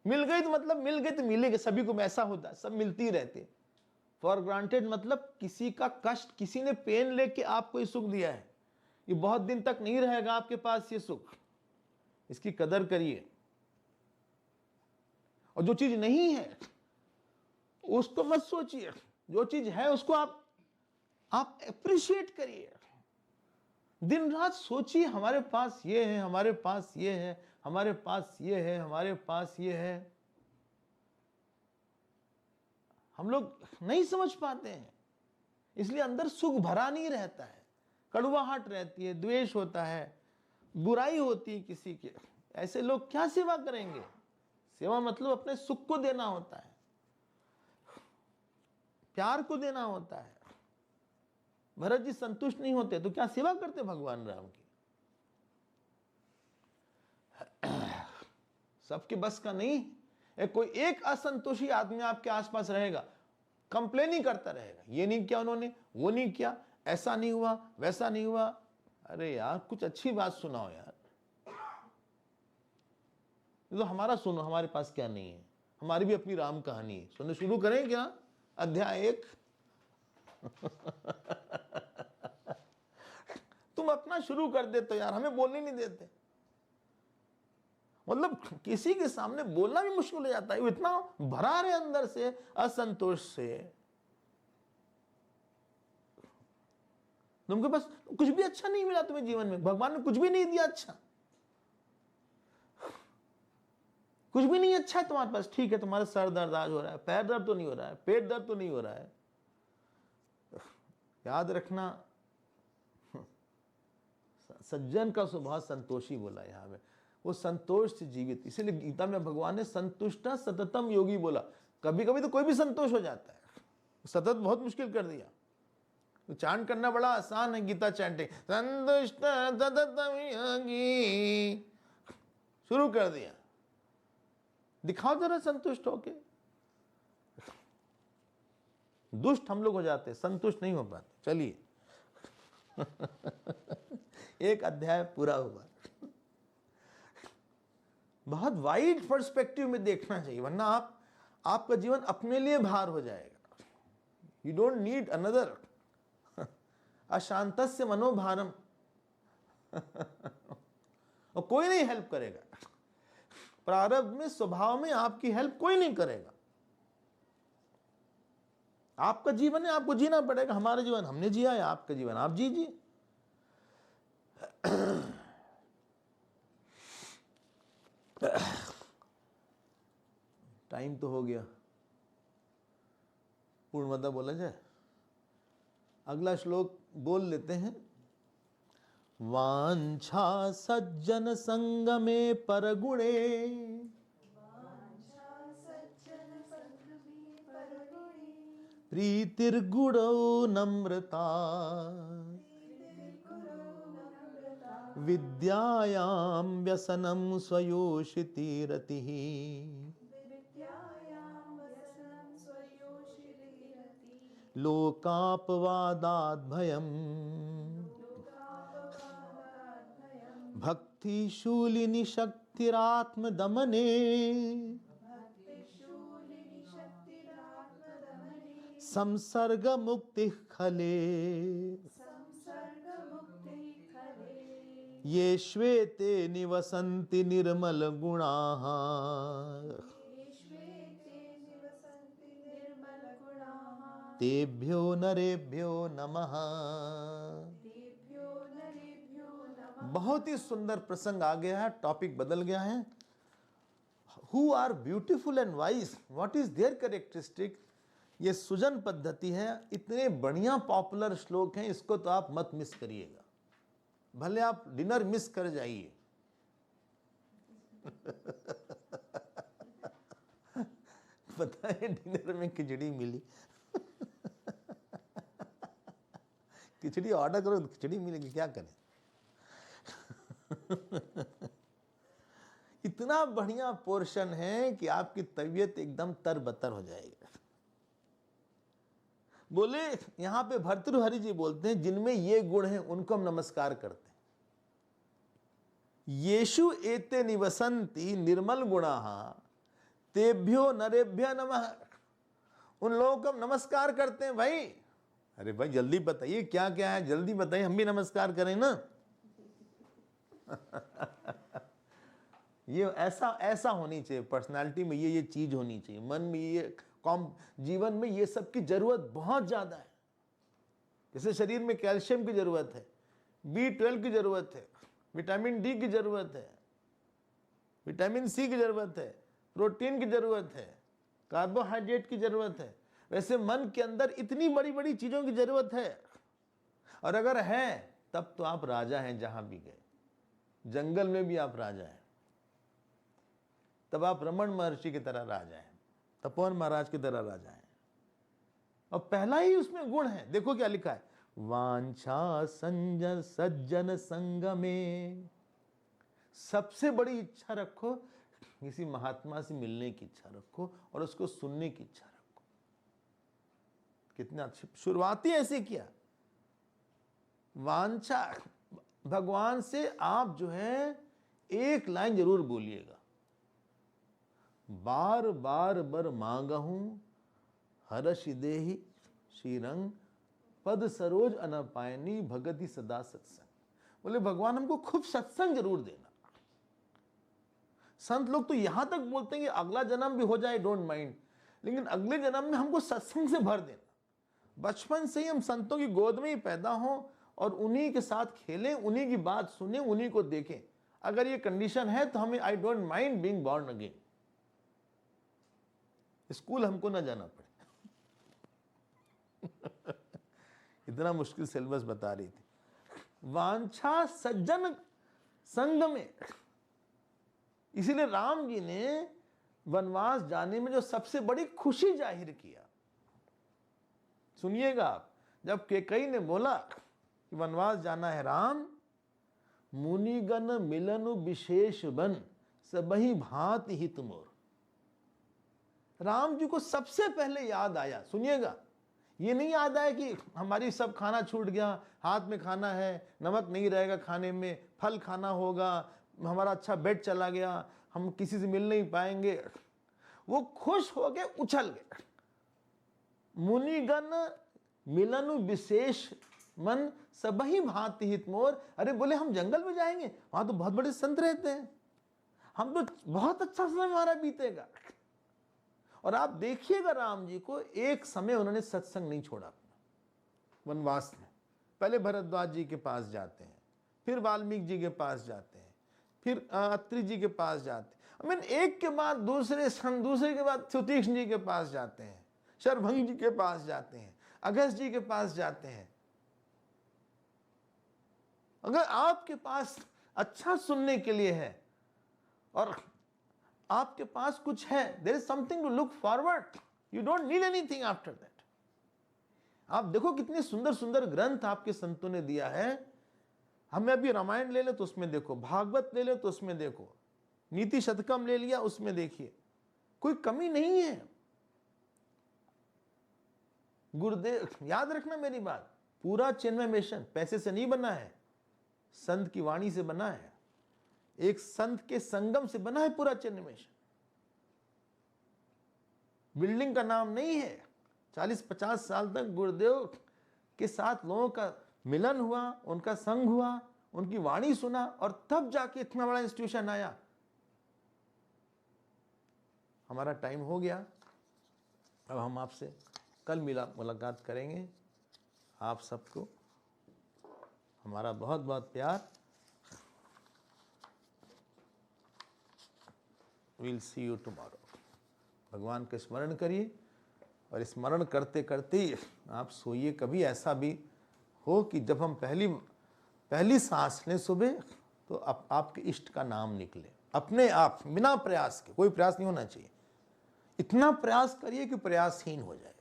मिल गई तो मतलब मिल गई तो मिलेगी, सभी को ऐसा होता है, सब मिलती ही रहते। फॉर ग्रांटेड मतलब किसी का कष्ट, किसी ने पेन लेके आपको ये सुख दिया है, ये बहुत दिन तक नहीं रहेगा आपके पास ये सुख, इसकी कदर करिए। और जो चीज नहीं है उसको मत सोचिए, जो चीज है उसको आप अप्रिशिएट करिए। दिन रात सोचिए हमारे पास ये है, हमारे पास ये है, हमारे पास ये है, हमारे पास ये है। हम लोग नहीं समझ पाते हैं, इसलिए अंदर सुख भरा नहीं रहता है, कड़वाहट रहती है, द्वेष होता है, बुराई होती है किसी के। ऐसे लोग क्या सेवा करेंगे? सेवा मतलब अपने सुख को देना होता है, प्यार को देना होता है। भरत जी संतुष्ट नहीं होते तो क्या सेवा करते भगवान राम की? सबके बस का नहीं। कोई एक असंतोषी आदमी आपके आसपास रहेगा, कंप्लेन ही करता रहेगा, ये नहीं किया उन्होंने, वो नहीं किया, ऐसा नहीं हुआ, वैसा नहीं हुआ। अरे यार कुछ अच्छी बात सुनाओ यार। तो हमारा सुनो, हमारे पास क्या नहीं है, हमारी भी अपनी राम कहानी है, सुनने शुरू करें क्या? अध्याय 1। तुम अपना शुरू कर देते हो यार, हमें बोलने नहीं देते। मतलब किसी के सामने बोलना भी मुश्किल हो जाता है, वो इतना भरा रहे अंदर से असंतोष से। तुमके पास कुछ भी अच्छा नहीं मिला, तुम्हें जीवन में भगवान ने कुछ भी नहीं दिया अच्छा, कुछ भी नहीं अच्छा है तुम्हारे पास। ठीक है, तुम्हारा सर दर्द आज हो रहा है, पैर दर्द तो नहीं हो रहा है, पेट दर्द तो नहीं हो रहा है। याद रखना, सज्जन का स्वभाव संतोषी बोला यहां में, वो संतोष से जीवित। इसीलिए गीता में भगवान ने संतुष्ट सततम योगी बोला। कभी कभी तो कोई भी संतोष हो जाता है, सतत बहुत मुश्किल कर दिया। तो चांट करना बड़ा आसान है, गीता चैंटिंग, संतुष्ट सततम योगी शुरू कर दिया। दिखाओ जरा संतुष्ट होके। दुष्ट हम लोग हो जाते, संतुष्ट नहीं हो पाते। चलिए एक अध्याय पूरा हुआ। बहुत वाइड पर्सपेक्टिव में देखना चाहिए, वरना आपका जीवन अपने लिए भार हो जाएगा। यू डोंट नीड अनदर अशांतस्य मनोभारम। और कोई नहीं हेल्प करेगा, प्रारब्ध में, स्वभाव में आपकी हेल्प कोई नहीं करेगा। आपका जीवन है, आपको जीना पड़ेगा। हमारा जीवन हमने जिया है, आपका जीवन आप जीजिए। टाइम तो हो गया, पूर्णमदा बोला जाए। अगला श्लोक बोल लेते हैं। वांछा सज्जन संग में परगुणे, प्रीतिर्गुणो नम्रता, विद्यायां व्यसनं स्वयोषिति रतिः, लोकापवादात् भयम्, भक्तिशूलिनी शक्तिरात्मदमने, संसर्ग मुक्ति खले, ये श्वेते निवसन्ति निर्मल गुणाः, तेभ्यो नरेभ्यो नमः। बहुत ही सुंदर प्रसंग आ गया है, टॉपिक बदल गया है। Who are beautiful and wise, what is their characteristic. ये सुजन पद्धति है। इतने बढ़िया पॉपुलर श्लोक हैं, इसको तो आप मत मिस करिएगा, भले आप डिनर मिस कर जाइए। पता है डिनर में खिचड़ी मिली। खिचड़ी ऑर्डर करो तो खिचड़ी मिलेगी, क्या करें। इतना बढ़िया पोर्शन है कि आपकी तबीयत एकदम तरबतर हो जाएगी। बोले यहां पे भर्तृहरि जी बोलते हैं, जिनमें ये गुण हैं उनको हम नमस्कार करते हैं। येषु एते निवसन्ति निर्मल गुणाः तेभ्यो नरेभ्य नमः, उन लोगों को हम नमस्कार करते हैं भाई। अरे भाई जल्दी बताइए क्या क्या है, जल्दी बताइए, हम भी नमस्कार करें ना। ये ऐसा होनी चाहिए पर्सनालिटी में, ये चीज होनी चाहिए मन में, ये जीवन में ये सब की जरूरत बहुत ज्यादा है। जैसे शरीर में कैल्शियम की जरूरत है, B12 की जरूरत है, विटामिन डी की जरूरत है, विटामिन सी की जरूरत है, प्रोटीन की जरूरत है, कार्बोहाइड्रेट की जरूरत है। वैसे मन के अंदर इतनी बड़ी बड़ी चीजों की जरूरत है, और अगर है तब तो आप राजा हैं। जहां भी गए, जंगल में भी आप राजा हैं, तब आप रमण महर्षि की तरह राजा हैं, तपोवन महाराज की तरह राजा हैं। और पहला ही उसमें गुण है, देखो क्या लिखा है, वांछा संजन सज्जन संग में। सबसे बड़ी इच्छा रखो, किसी महात्मा से मिलने की इच्छा रखो और उसको सुनने की इच्छा रखो। कितना अच्छी शुरुआती ऐसे किया। वांछा, भगवान से आप जो है एक लाइन जरूर बोलिएगा, बार बार बर मांगहूं हर्ष देहि श्रीरंग पद सरोज अनपायनी भगति सदा सत्संग। बोले भगवान हमको खूब सत्संग जरूर देना। संत लोग तो यहां तक बोलते हैं कि अगला जन्म भी हो जाए डोंट माइंड, लेकिन अगले जन्म में हमको सत्संग से भर देना। बचपन से ही हम संतों की गोद में ही पैदा हों और उन्हीं के साथ खेलें, उन्हीं की बात सुने, उन्हीं को देखें। अगर ये कंडीशन है तो हमें I don't mind being born again, school हमको ना जाना पड़े। इतना मुश्किल सिलेबस बता रही थी। वांछा सज्जन संग में, इसीलिए राम जी ने वनवास जाने में जो सबसे बड़ी खुशी जाहिर किया, सुनिएगा आप, जब केकई ने बोला कि वनवास जाना है राम, मुनिगण मिलन विशेष बन सबही भांति हित मोर। राम जी को सबसे पहले याद आया, सुनिएगा, ये नहीं याद आया कि हमारी सब खाना छूट गया, हाथ में खाना है, नमक नहीं रहेगा खाने में, फल खाना होगा, हमारा अच्छा बेड चला गया, हम किसी से मिल नहीं पाएंगे। वो खुश हो गए, उछल गए। मुनिगण मिलन विशेष मन सबही भांति हित मोर। अरे बोले हम जंगल में जाएंगे, वहां तो बहुत बड़े संत रहते हैं, हम तो बहुत अच्छा समय हमारा बीतेगा। और आप देखिएगा राम जी को एक समय उन्होंने सत्संग नहीं छोड़ा वनवास में। पहले भरद्वाज जी के पास जाते हैं, फिर वाल्मीकि जी के पास जाते हैं, फिर अत्रि जी के पास जाते हैं, एक के बाद दूसरे के बाद सुतीक्ष्ण जी के पास जाते हैं, शरभंग जी के पास जाते हैं, अगस्त जी के पास जाते हैं। अगर आपके पास अच्छा सुनने के लिए है और आपके पास कुछ है, there is something to look forward, you don't need anything after that. आप देखो कितने सुंदर सुंदर ग्रंथ आपके संतों ने दिया है। हमें अभी रामायण ले ले तो उसमें देखो, भागवत ले ले तो उसमें देखो, नीति शतकम ले लिया उसमें देखिए, कोई कमी नहीं है। गुरुदेव, याद रखना मेरी बात, पूरा चिन्मय मिशन पैसे से नहीं बना है, संत की वाणी से बना है, एक संत के संगम से बना है पूरा चिन्मय मिशन। बिल्डिंग का नाम नहीं है। 40-50 साल तक गुरुदेव के साथ लोगों का मिलन हुआ, उनका संग हुआ, उनकी वाणी सुना, और तब जाके इतना बड़ा इंस्टीट्यूशन आया। हमारा टाइम हो गया, अब हम आपसे कल मुलाकात करेंगे। आप सबको हमारा बहुत बहुत प्यार। Will see you tomorrow. भगवान का स्मरण करिए, और स्मरण करते करते आप सोइए। कभी ऐसा भी हो कि जब हम पहली सांस लें सुबह, तो आपके इष्ट का नाम निकले अपने आप, बिना प्रयास के। कोई प्रयास नहीं होना चाहिए, इतना प्रयास करिए कि प्रयासहीन हो जाए।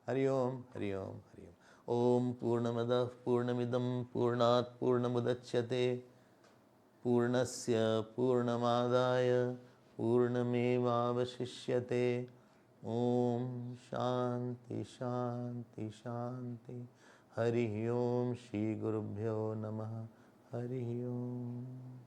हरिओम हरिओम हरिओम। ओम पूर्णमदः पूर्णमिदं पूर्णात् पूर्णमुदच्यते पूर्णस्य पूर्णमादाय पूर्णमेवावशिष्यते। ओम शांति शांति शांति। हरि ओम। श्री गुरुभ्यो नमः। हरि ओम।